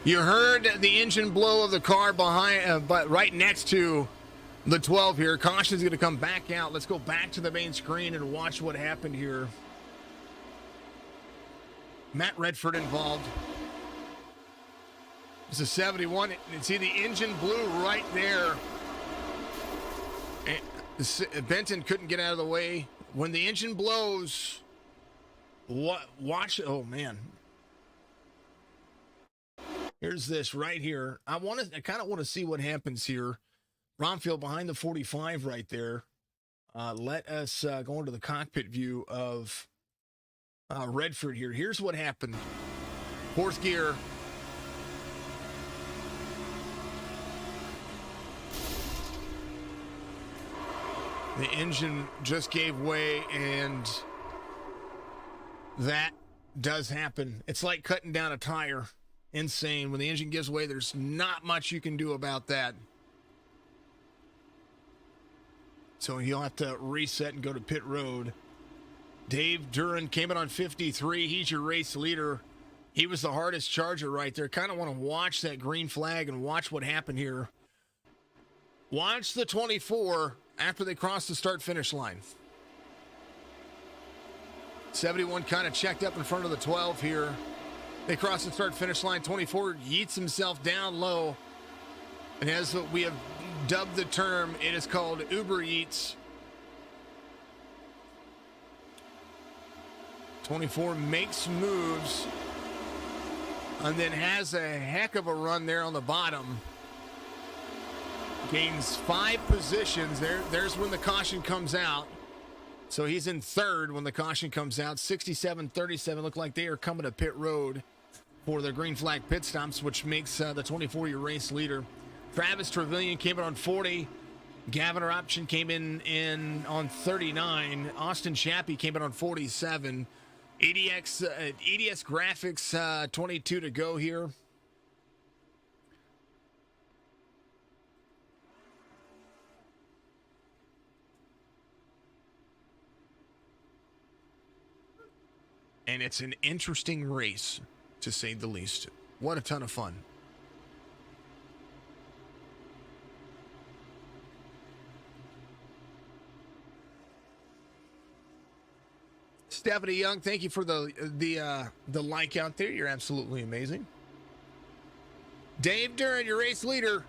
You heard the engine blow of the car behind, but right next to the 12 here. Caution's going to come back out. Let's go back to the main screen and watch what happened here. Matt Redford involved. It's a 71. And see, the engine blew right there. Benton couldn't get out of the way. When the engine blows, watch. Oh, man. Here's this right here. I kind of want to see what happens here. Bromfield behind the 45 right there. Let us go into the cockpit view of Redford here. Here's what happened. 4th gear. The engine just gave way, and that does happen. It's like cutting down a tire. Insane. When the engine gives way, there's not much you can do about that. So you'll have to reset and go to pit road. Dave Duran came in on 53. He's your race leader. He was the hardest charger right there. Kind of want to watch that green flag and watch what happened here. Watch the 24 after they cross the start-finish line. 71 kind of checked up in front of the 12 here. They cross the start-finish line. 24 yeets himself down low. And as we have dubbed the term, it is called Uber Eats. 24 makes moves and then has a heck of a run there on the bottom. Gains 5 positions. There's when the caution comes out. So he's in 3rd when the caution comes out. 67-37 look like they are coming to pit road for their green flag pit stops, which makes the 24 your race leader. Travis Trevelyan came in on 40. Gavin Option came in on 39. Austin Shappy came in on 47. EDS Graphics 22 to go here. And it's an interesting race, to say the least. What a ton of fun. Stephanie Young, thank you for the like out there. You're absolutely amazing. Dave Duran, your race leader.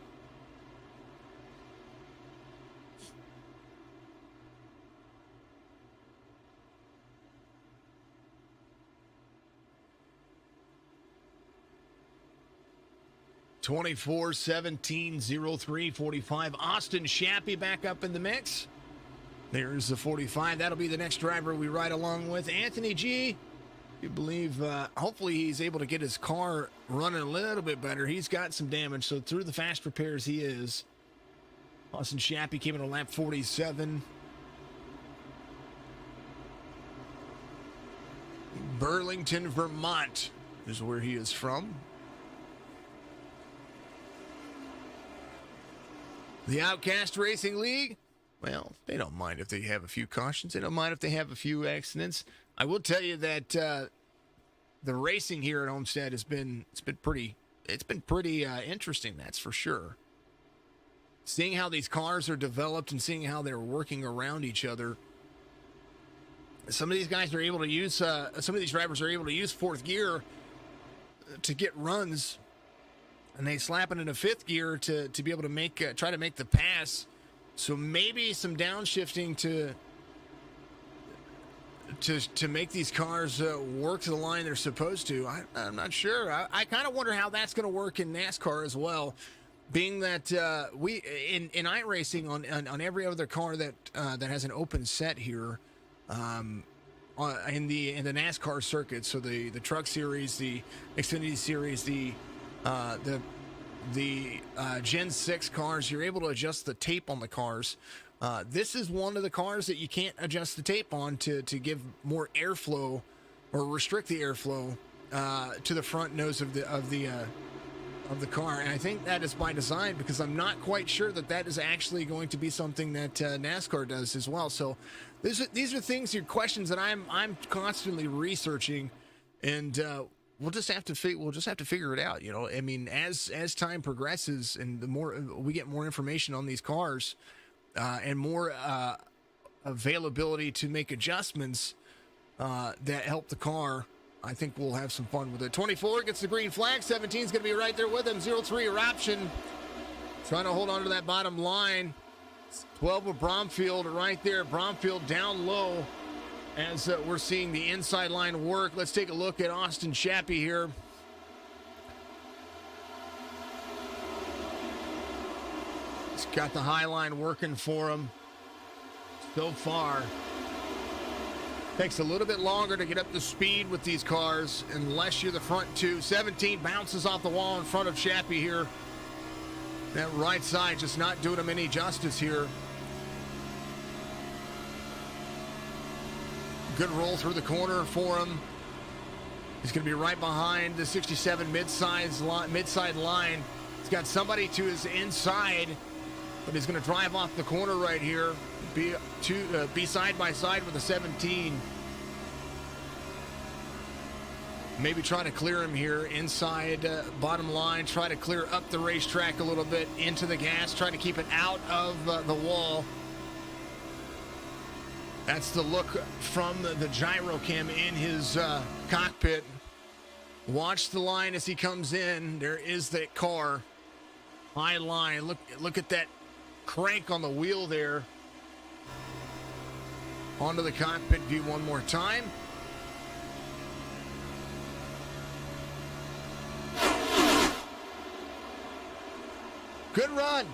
(24, 17, 03, 45). Austin Shappy back up in the mix. There's the 45. That'll be the next driver we ride along with. Anthony G. You believe, hopefully he's able to get his car running a little bit better. He's got some damage, so through the fast repairs he is. Austin Shappy came in on lap 47. Burlington, Vermont is where he is from. The Outcast Racing League, well, they don't mind if they have a few cautions. They don't mind if they have a few accidents. I will tell you that the racing here at Homestead has been pretty interesting. That's for sure. Seeing how these cars are developed and seeing how they're working around each other. Some of these guys are able to use. Some of these drivers are able to use fourth gear to get runs, and they slap it in a fifth gear to be able to try to make the pass. So maybe some downshifting to make these cars work to the line they're supposed to. I'm not sure. I kind of wonder how that's going to work in NASCAR as well, being that we in iRacing on every other car that has an open set here. In the NASCAR circuit, so the Truck Series, the Xfinity Series, the Gen 6 cars, you're able to adjust the tape on the cars. This is one of the cars that you can't adjust the tape on to give more airflow or restrict the airflow to the front nose of the car. And I think that is by design, because I'm not quite sure that is actually going to be something that NASCAR does as well. So these are things, questions that I'm constantly researching, and we'll just have to figure it out. I mean, as time progresses and the more we get more information on these cars and more availability to make adjustments that help the car, I think we'll have some fun with it. 24 gets the green flag. 17 is going to be right there with him. 03 eruption, trying to hold on to that bottom line. 12 with Bromfield right there. Bromfield down low as we're seeing the inside line work. Let's take a look at Austin Shappy here. He's got the high line working for him so far. Takes a little bit longer to get up to speed with these cars unless you're the front two. 17 bounces off the wall in front of Shappy here. That right side just not doing him any justice here. Good roll through the corner for him. He's going to be right behind the 67 mid-side line. He's got somebody to his inside, but he's going to drive off the corner right here. Be side by side with the 17. Maybe try to clear him here inside bottom line. Try to clear up the racetrack a little bit into the gas. Try to keep it out of the wall. That's the look from the gyro cam in his cockpit. Watch the line as he comes in. There is that car. High line. Look at that crank on the wheel there. Onto the cockpit view one more time. Good run.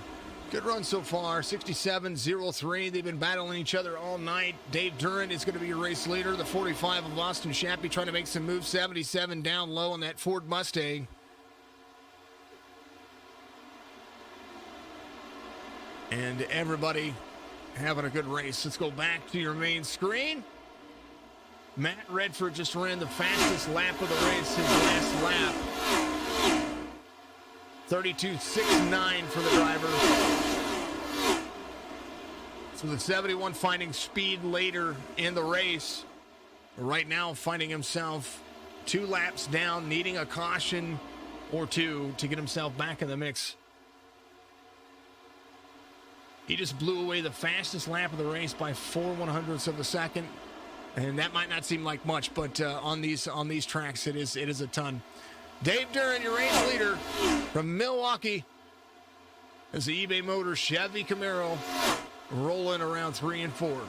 Good run so far. 67-03. They've been battling each other all night. Dave Durant is going to be your race leader. The 45 of Austin Shappy trying to make some moves. 77 down low on that Ford Mustang. And everybody having a good race. Let's go back to your main screen. Matt Redford just ran the fastest lap of the race, his last lap. 32.69 for the driver. So the 71 finding speed later in the race. Right now finding himself 2 laps down, needing a caution or 2 to get himself back in the mix. He just blew away the fastest lap of the race by 4/100ths of a second. And that might not seem like much, but on these tracks, it is a ton. Dave Duran, your race leader from Milwaukee, as the eBay Motors Chevy Camaro rolling around 3 and 4.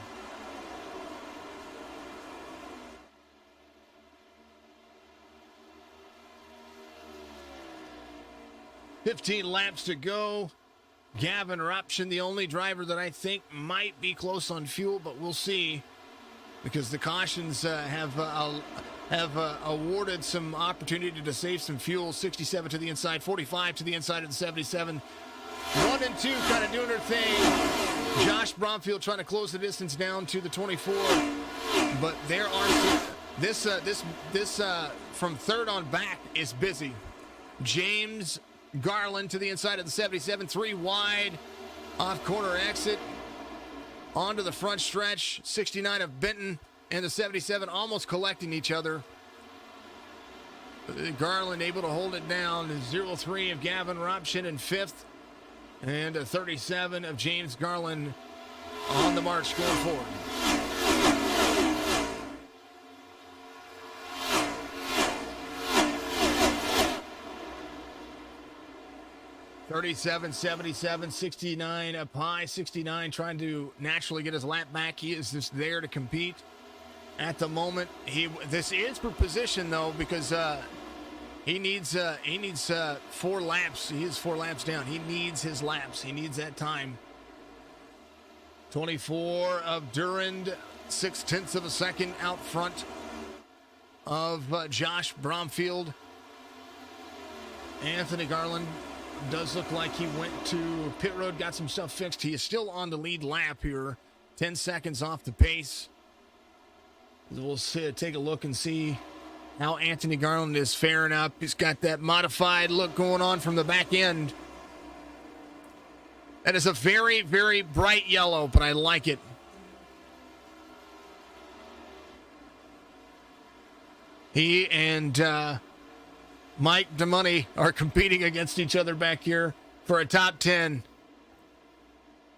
$15 laps to go. Gavin Ruption, the only driver that I think might be close on fuel, but we'll see, because the cautions have have awarded some opportunity to save some fuel. 67 to the inside, 45 to the inside of the 77. 1 and 2 kind of doing their thing. Josh Bromfield trying to close the distance down to the 24. But there are this from third on back is busy. James Garland to the inside of the 77, 3 wide, off corner exit, onto the front stretch. 69 of Benton and the 77 almost collecting each other. Garland able to hold it down. 0-3 of Gavin Robshin in fifth, and a 37 of James Garland on the march going forward. 37, 77, 69 up high. 69 trying to naturally get his lap back. He is just there to compete at the moment. This is for position though, because he needs 4 laps. He is 4 laps down. He needs his laps. He needs that time. 24 of Durand, 0.6 of a second out front of Josh Bromfield. Anthony Garland does look like he went to pit road, got some stuff fixed. He is still on the lead lap here, 10 seconds off the pace. We'll take a look and see how Anthony Garland is faring up. He's got that modified look going on from the back end. That is a very, very bright yellow, but I like it. He and Mike DeMoney are competing against each other back here for a top 10.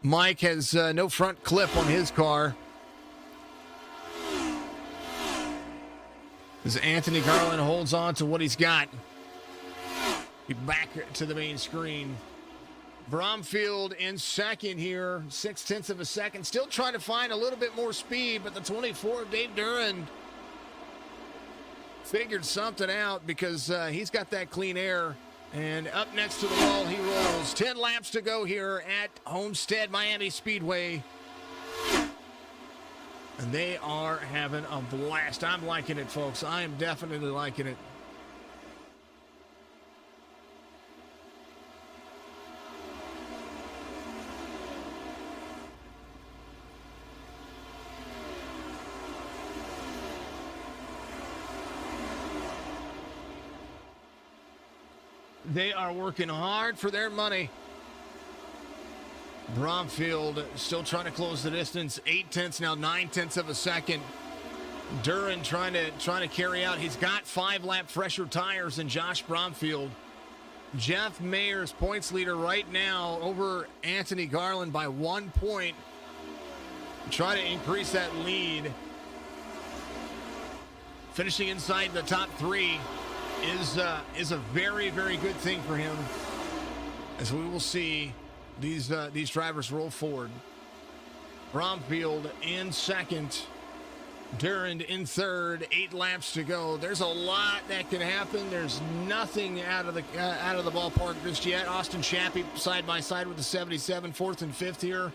Mike has no front clip on his car. As Anthony Garland holds on to what he's got. Back to the main screen. Bromfield in second here, 0.6 of a second. Still trying to find a little bit more speed, but the 24 of Dave Durand figured something out because he's got that clean air. And up next to the wall he rolls. 10 laps to go here at Homestead Miami Speedway. And they are having a blast. I'm liking it, folks. I am definitely liking it. They are working hard for their money. Bromfield still trying to close the distance. 0.8 now, 0.9 of a second. Durand trying to carry out. He's got 5-lap fresher tires than Josh Bromfield. Jeff Mayer's points leader right now over Anthony Garland by 1 point. Try to increase that lead. Finishing inside the top 3 is a very, very good thing for him, as we will see these drivers roll forward. Bromfield in second, Durand in third. 8 laps to go. There's a lot that can happen. There's nothing out of the ballpark just yet. Austin Chappie side by side with the 77, 4th and 5th here.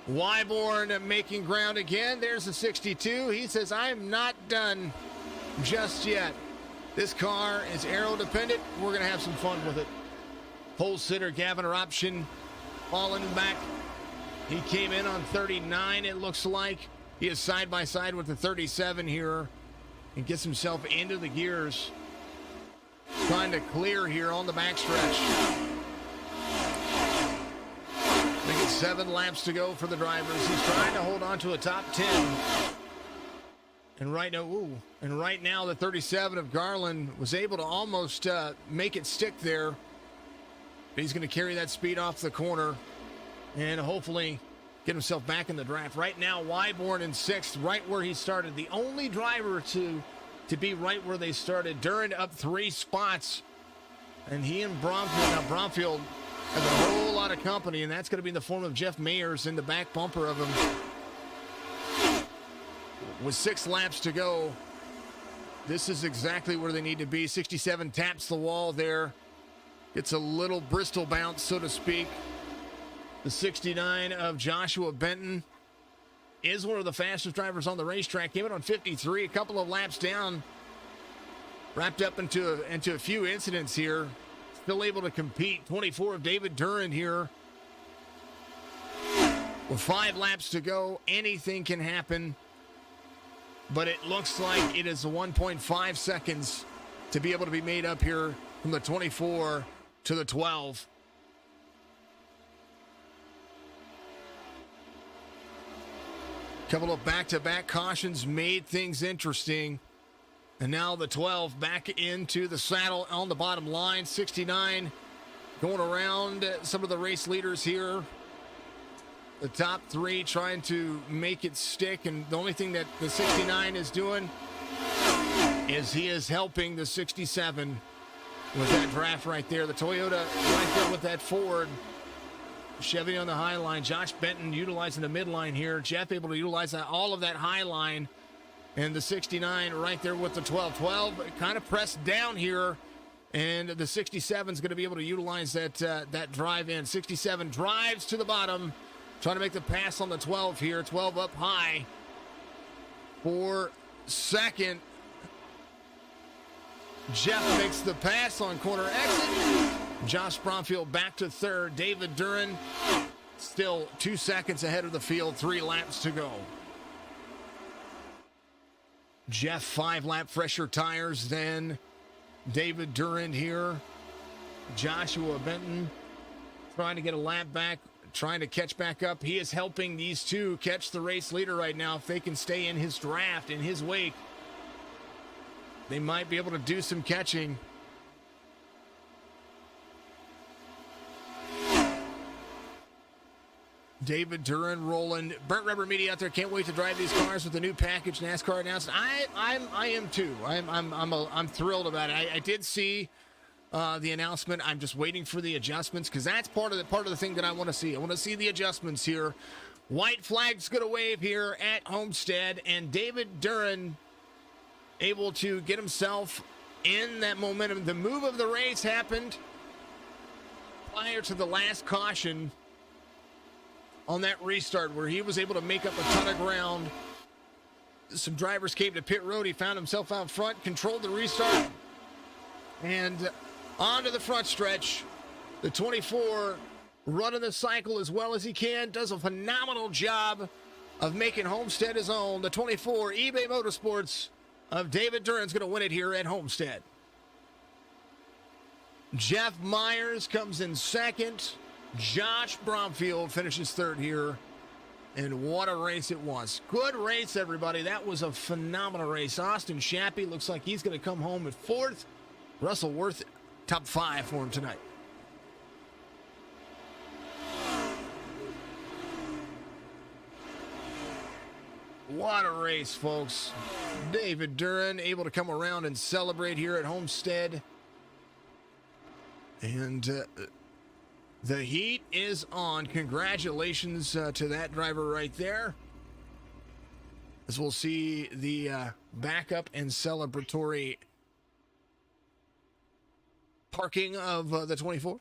Wyborn making ground again. There's the 62. He says, "I'm not done just yet." This car is aero dependent. We're going to have some fun with it. Pole sitter Gavin Robshin falling back. He came in on 39, it looks like. He is side by side with the 37 here and gets himself into the gears. Trying to clear here on the backstretch. I think it's 7 laps to go for the drivers. He's trying to hold on to a top 10. And right now, the 37 of Garland was able to almost make it stick there. But he's going to carry that speed off the corner and hopefully get himself back in the draft. Right now, Wyborn in 6th, right where he started. The only driver to be right where they started. Durand up 3 spots. And he and Bromfield have a whole lot of company, and that's going to be in the form of Jeff Mayers in the back bumper of him. With 6 laps to go, this is exactly where they need to be. 67 taps the wall there. It's a little Bristol bounce, so to speak. The 69 of Joshua Benton is one of the fastest drivers on the racetrack. Came in on 53, a couple of laps down wrapped up into a few incidents here. Still able to compete. 24 of David Duran here. With 5 laps to go, anything can happen. But it looks like it is 1.5 seconds to be able to be made up here from the 24 to the 12. Couple of back-to-back cautions made things interesting. And now the 12 back into the saddle on the bottom line. 69 going around some of the race leaders here. The top 3 trying to make it stick. And the only thing that the 69 is doing is he is helping the 67 with that draft right there. The Toyota right there with that Ford. Chevy on the high line. Josh Benton utilizing the midline here. Jeff able to utilize all of that high line. And the 69 right there with the 12. 12 kind of pressed down here. And the 67 is going to be able to utilize that drive in. 67 drives to the bottom. Trying to make the pass on the 12 here. 12 up high for second. Jeff makes the pass on corner exit. Josh Bromfield back to third. David Duran still 2 seconds ahead of the field. 3 laps to go. Jeff 5-lap fresher tires than David Duran here. Joshua Benton trying to get a lap back, trying to catch back up. He is helping these two catch the race leader right now. If they can stay in his draft, in his wake, they might be able to do some catching. David Duran rolling. Burnt Rubber Media out there. Can't wait to drive these cars with the new package NASCAR announced. I am too. I'm thrilled about it. I did see the announcement. I'm just waiting for the adjustments because that's part of the thing that I want to see. I want to see the adjustments here. White flag's going to wave here at Homestead, and David Duran able to get himself in that momentum. The move of the race happened prior to the last caution on that restart where he was able to make up a ton of ground. Some drivers came to pit road. He found himself out front, controlled the restart, and onto the front stretch. The 24 running the cycle as well as he can, does a phenomenal job of making Homestead his own. The 24 eBay Motorsports of David Duran's going to win it here at Homestead. Jeff Myers comes in second. Josh Bromfield finishes third here. And what a race it was. Good race, everybody. That was a phenomenal race. Austin Shappy looks like he's going to come home at fourth. Russell Worth, top 5 for him tonight. What a race, folks. David Duran able to come around and celebrate here at Homestead. And the heat is on. Congratulations to that driver right there. As we'll see the backup and celebratory parking of the 24.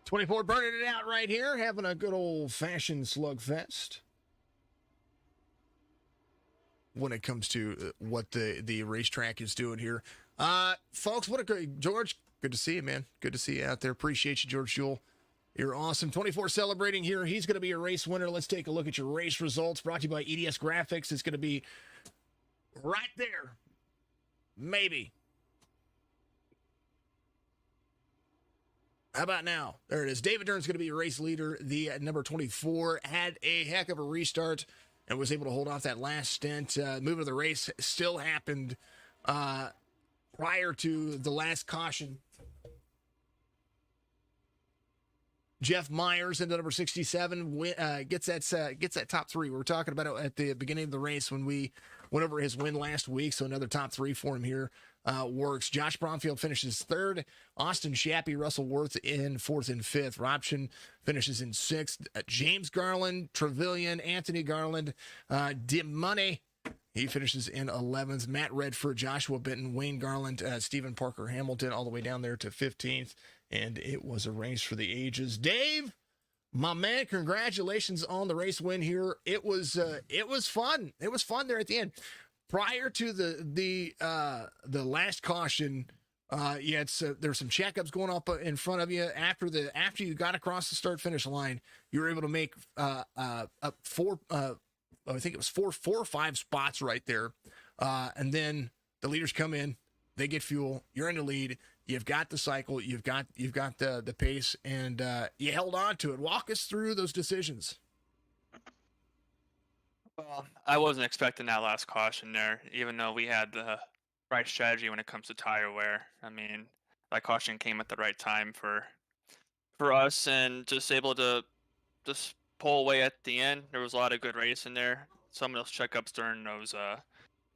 '24 burning it out right here, having a good old-fashioned slugfest when it comes to what the racetrack is doing here. Folks, what a great... George, good to see you, man. Good to see you out there. Appreciate you, George Jewell. You're awesome. 24 celebrating here. He's going to be a race winner. Let's take a look at your race results. Brought to you by EDS Graphics. It's going to be right there. Maybe. How about now? There it is. David Duran's going to be a race leader. The number 24 had a heck of a restart and was able to hold off that last stint. Move of the race still happened prior to the last caution. Jeff Myers into number 67 gets that top 3. We were talking about it at the beginning of the race when we went over his win last week. So another top 3 for him here works. Josh Bromfield finishes third. Austin Shappy, Russell Worth in fourth and fifth. Robson finishes in sixth. James Garland, Trevelyan, Anthony Garland, DeMoney He finishes in 11th. Matt Redford, Joshua Benton, Wayne Garland, Stephen Parker Hamilton, all the way down there to 15th. And it was a race for the ages. Dave, my man, congratulations on the race win here. It was fun. It was fun there at the end. Prior to the last caution, you had there were some checkups going up in front of you. After you got across the start finish line, you were able to make four. I think it was four or five spots right there, and then the leaders come in, they get fuel. You're in the lead. You've got the cycle. You've got the pace, and you held on to it. Walk us through those decisions. Well, I wasn't expecting that last caution there, even though we had the right strategy when it comes to tire wear. I mean, that caution came at the right time for us, and just able to just pull away at the end. There was a lot of good racing there. Some of those checkups during those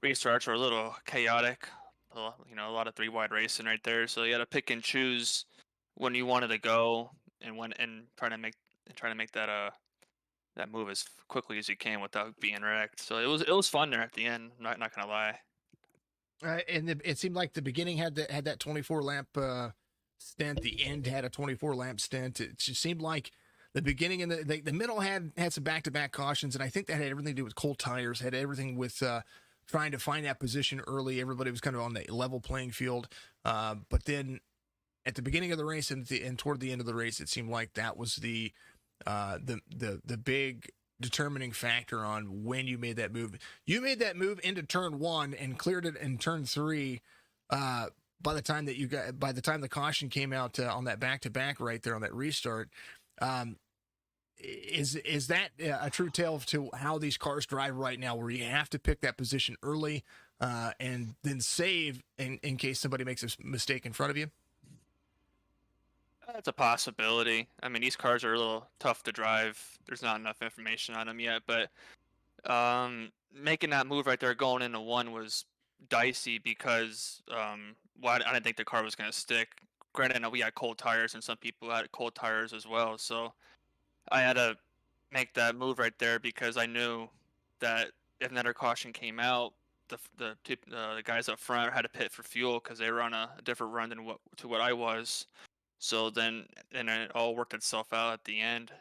restarts were a little chaotic. A lot of three wide racing right there. So you had to pick and choose when you wanted to go and try to make that move as quickly as you can without being wrecked. So it was fun there at the end. Not gonna lie. And it seemed like the beginning had that 24 lap stint. The end had a 24 lap stint. It just seemed like the beginning and the middle had some back to back cautions, and I think that had everything to do with cold tires. Had everything with trying to find that position early. Everybody was kind of on the level playing field, but then at the beginning of the race and toward the end of the race, it seemed like that was the big determining factor on when you made that move. You made that move into turn one and cleared it in turn three. By the time the caution came out on that back to back right there on that restart, is that a true tale to how these cars drive right now, where you have to pick that position early and then save in case somebody makes a mistake in front of you? That's a possibility. I mean, these cars are a little tough to drive. There's not enough information on them yet, but making that move right there going into one was dicey because I didn't think the car was going to stick. Granted, I know we had cold tires and some people had cold tires as well, so I had to make that move right there because I knew that if another caution came out, the guys up front had to pit for fuel because they were on a different run than what I was. So then it all worked itself out at the end.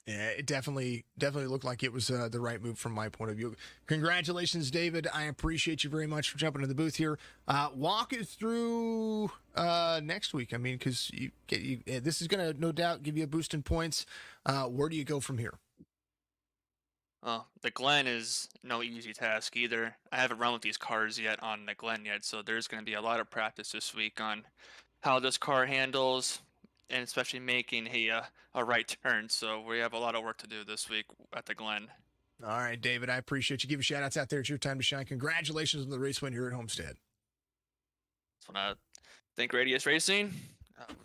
Yeah, it definitely looked like it was the right move from my point of view. Congratulations, David. I appreciate you very much for jumping in the booth here. Walk us through next week. I mean, because this is going to no doubt give you a boost in points. Where do you go from here? The Glen is no easy task either. I haven't run with these cars yet on the Glen yet, so there's going to be a lot of practice this week on how this car handles, and especially making a right turn. So we have a lot of work to do this week at the Glen. All right, David, I appreciate you. Give you shout outs out there. It's your time to shine. Congratulations on the race win here at Homestead. Just want to thank Radius Racing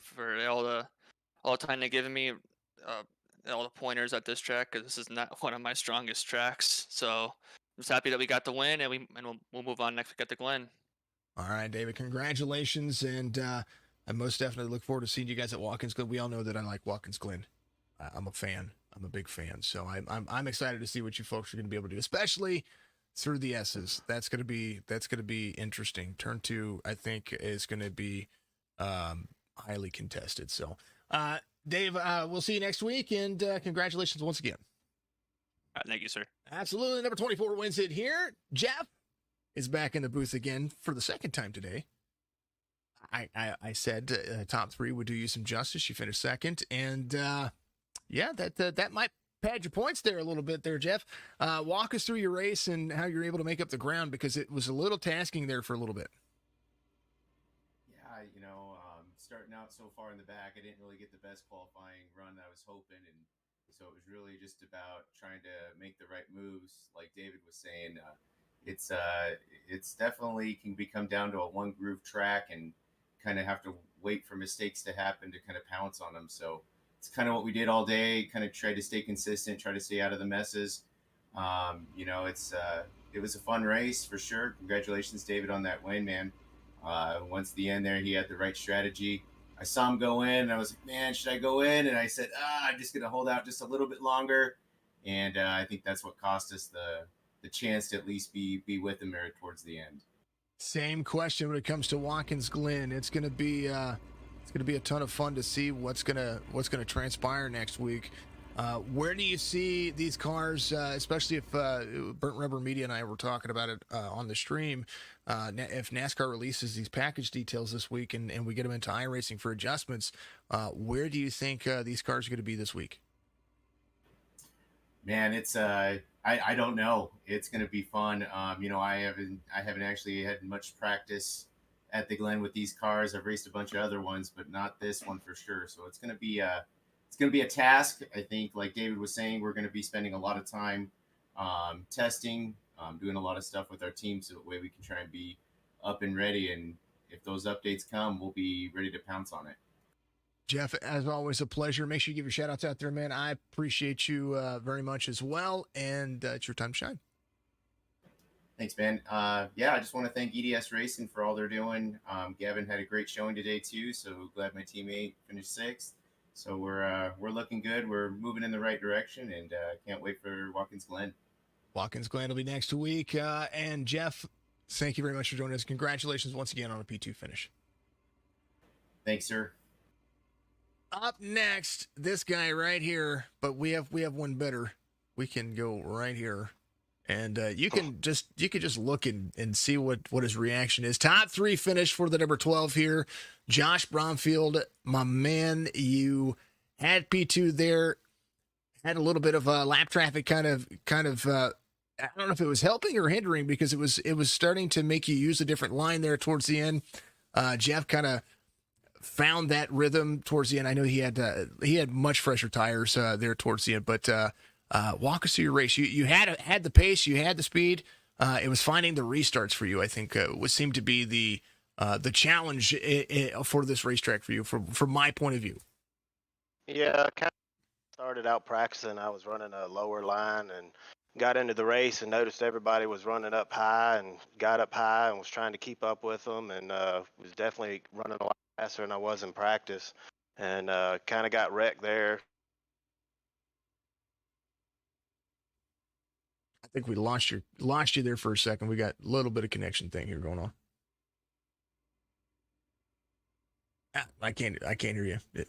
for all the time they've given me, all the pointers at this track, because this is not one of my strongest tracks. So I'm just happy that we got the win, and we'll move on next week at the Glen. All right, David, congratulations, and I most definitely look forward to seeing you guys at Watkins Glen. We all know that I like Watkins Glen. I'm a fan. I'm a big fan. So I'm excited to see what you folks are going to be able to do, especially through the S's. That's going to be interesting. Turn 2, I think, is going to be highly contested. So, Dave, we'll see you next week, and congratulations once again. Thank you, sir. Absolutely. Number 24 wins it here. Jeff is back in the booth again for the second time today. I said top 3 would do you some justice. You finished second, and yeah, that might pad your points there a little bit there, Jeff. Walk us through your race and how you're able to make up the ground, because it was a little tasking there for a little bit. Yeah, starting out so far in the back, I didn't really get the best qualifying run I was hoping, and so it was really just about trying to make the right moves. Like David was saying, it's definitely can become down to a one groove track and kind of have to wait for mistakes to happen to kind of pounce on them. So it's kind of what we did all day, kind of try to stay consistent, try to stay out of the messes. It was a fun race for sure. Congratulations, David, on that win, man. Once the end there, he had the right strategy. I saw him go in, and I was like, man, should I go in? And I said, I'm just going to hold out just a little bit longer. And I think that's what cost us the chance to at least be with him there towards the end. Same question when it comes to Watkins Glen. It's gonna be a ton of fun to see what's gonna transpire next week. Where do you see these cars, especially if Burnt Rubber Media and I were talking about it on the stream, if NASCAR releases these package details this week and we get them into iRacing for adjustments, where do you think these cars are going to be this week? Man, it's I don't know. It's going to be fun. I haven't actually had much practice at the Glen with these cars. I've raced a bunch of other ones, but not this one for sure. So it's going to be a task. I think, like David was saying, we're going to be spending a lot of time testing, doing a lot of stuff with our team, so that way we can try and be up and ready. And if those updates come, we'll be ready to pounce on it. Jeff, as always, a pleasure. Make sure you give your shout outs out there, man. I appreciate you very much as well. And it's your time to shine. Thanks, man. I just want to thank EDS Racing for all they're doing. Gavin had a great showing today, too. So glad my teammate finished sixth. So we're looking good. We're moving in the right direction, and can't wait for Watkins Glen. Watkins Glen will be next week. And Jeff, thank you very much for joining us. Congratulations once again on a P2 finish. Thanks, sir. Up next, this guy right here, but we have one better. We can go right here, and you could just look and see what his reaction is. Top 3 finish for the number 12 here, Josh Bromfield, my man. You had P2 there, had a little bit of lap traffic, kind of. I don't know if it was helping or hindering, because it was starting to make you use a different line there towards the end. Jeff kind of found that rhythm towards the end. I know he had much fresher tires there towards the end, but walk us through your race. You had the pace, you had the speed. It was finding the restarts for you, I think, seemed to be the challenge for this racetrack for you, from my point of view. Yeah, I kind of started out practicing. I was running a lower line and got into the race and noticed everybody was running up high, and got up high and was trying to keep up with them, and was definitely running a lot faster than I was in practice, and kind of got wrecked there. I think we lost you there for a second. We got a little bit of connection thing here going on. I can't hear you.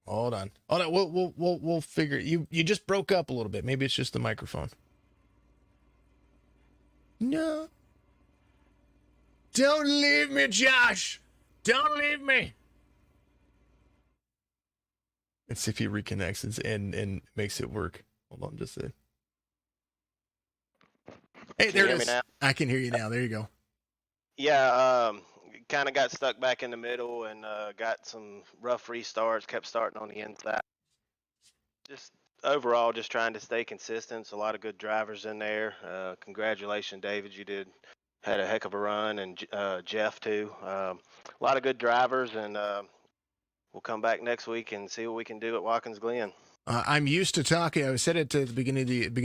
Hold on. We'll figure. You just broke up a little bit. Maybe it's just the microphone. No. Don't leave me, Josh. Don't leave me. Let's see if he reconnects and makes it work. Hold on just a. Hey, there it is. I can hear you now. There you go. Yeah, kind of got stuck back in the middle and got some rough restarts, kept starting on the inside. Just overall, just trying to stay consistent. It's a lot of good drivers in there. Congratulations, David. You had a heck of a run, and Jeff too. A lot of good drivers, and we'll come back next week and see what we can do at Watkins Glen. I'm used to talking. I said it at the beginning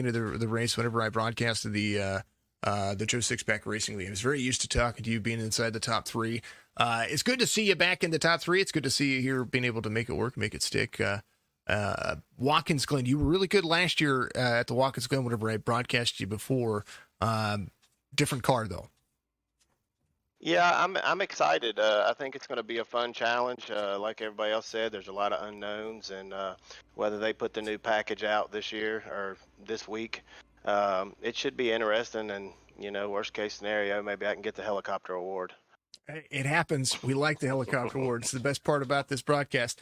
of the race whenever I broadcasted the Joe Sixpack Racing League. I was very used to talking to you being inside the top 3. It's good to see you back in the top 3. It's good to see you here being able to make it work, make it stick. Watkins Glen, you were really good last year at the Watkins Glen whenever I broadcast you before. Different car though. Yeah, I'm excited. I think it's going to be a fun challenge. Like everybody else said, there's a lot of unknowns, and whether they put the new package out this year or this week, it should be interesting. And worst case scenario, maybe I can get the helicopter award. It happens. We like the helicopter award. It's the best part about this broadcast.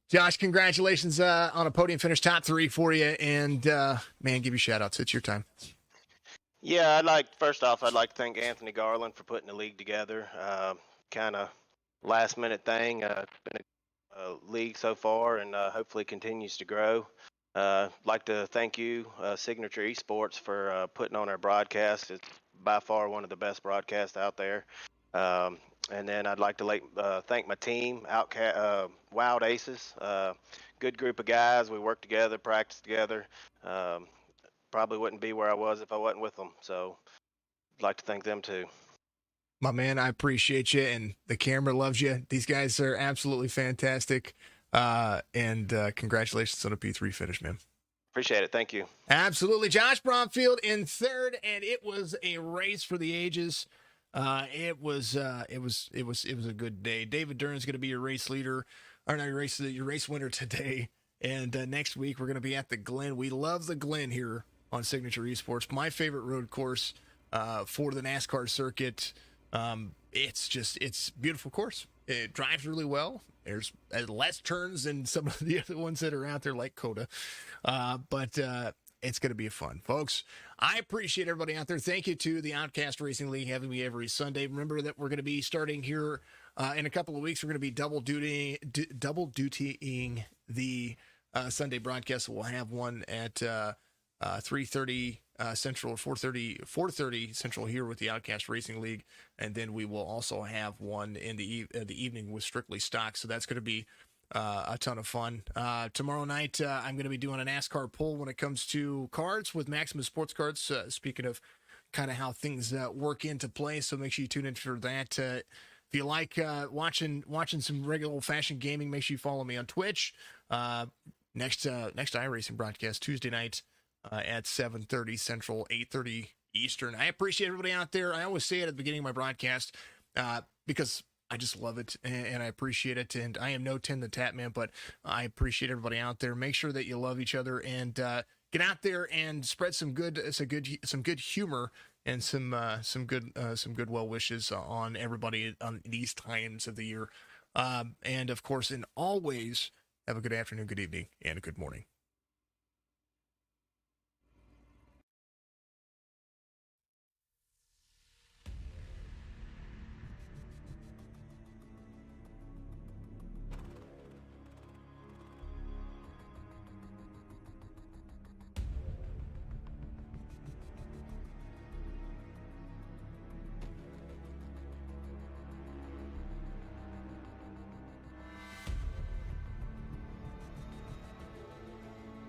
Josh, congratulations on a podium finish, top 3 for you, and man, give you shout outs. It's your time. Yeah, first off, I'd like to thank Anthony Garland for putting the league together. Kind of last minute thing. It's been a league so far, and hopefully continues to grow. Like to thank you, Signature Esports, for putting on our broadcast. It's by far one of the best broadcasts out there. And then I'd like to thank my team, Outcast, Wild Aces. Good group of guys. We work together, practice together. Probably wouldn't be where I was if I wasn't with them. So I'd like to thank them too. My man, I appreciate you, and the camera loves you. These guys are absolutely fantastic. And congratulations on a P3 finish, man. Appreciate it. Thank you. Absolutely. Josh Bromfield in third, and it was a race for the ages. It was a good day. David Dern's going to be your race leader, or not your race winner today. And next week we're going to be at the Glen. We love the Glen here on Signature Esports. My favorite road course for the NASCAR circuit. It's a beautiful course. It drives really well. There's less turns than some of the other ones that are out there, like Coda. But it's going to be fun, folks. I appreciate everybody out there. Thank you to the Outcast Racing League having me every Sunday. Remember that we're going to be starting here in a couple of weeks. We're going to be double dutying the Sunday broadcast. We'll have one at 3:30 Central, 4:30 Central here with the Outcast Racing League, and then we will also have one in the evening with Strictly Stock. So that's going to be a ton of fun. Tomorrow night, I'm going to be doing a NASCAR poll when it comes to cards with Maximus Sports Cards. Speaking of kind of how things work into play, so make sure you tune in for that. If you like watching some regular old-fashioned gaming, make sure you follow me on Twitch. Next iRacing broadcast Tuesday night at 7:30 Central, 8:30 Eastern. I appreciate everybody out there. I always say it at the beginning of my broadcast because I just love it and I appreciate it. And I am no Tim the Tap Man, but I appreciate everybody out there. Make sure that you love each other and get out there and spread some good humor and some good well wishes on everybody on these times of the year. And of course, and always have a good afternoon, good evening, and a good morning.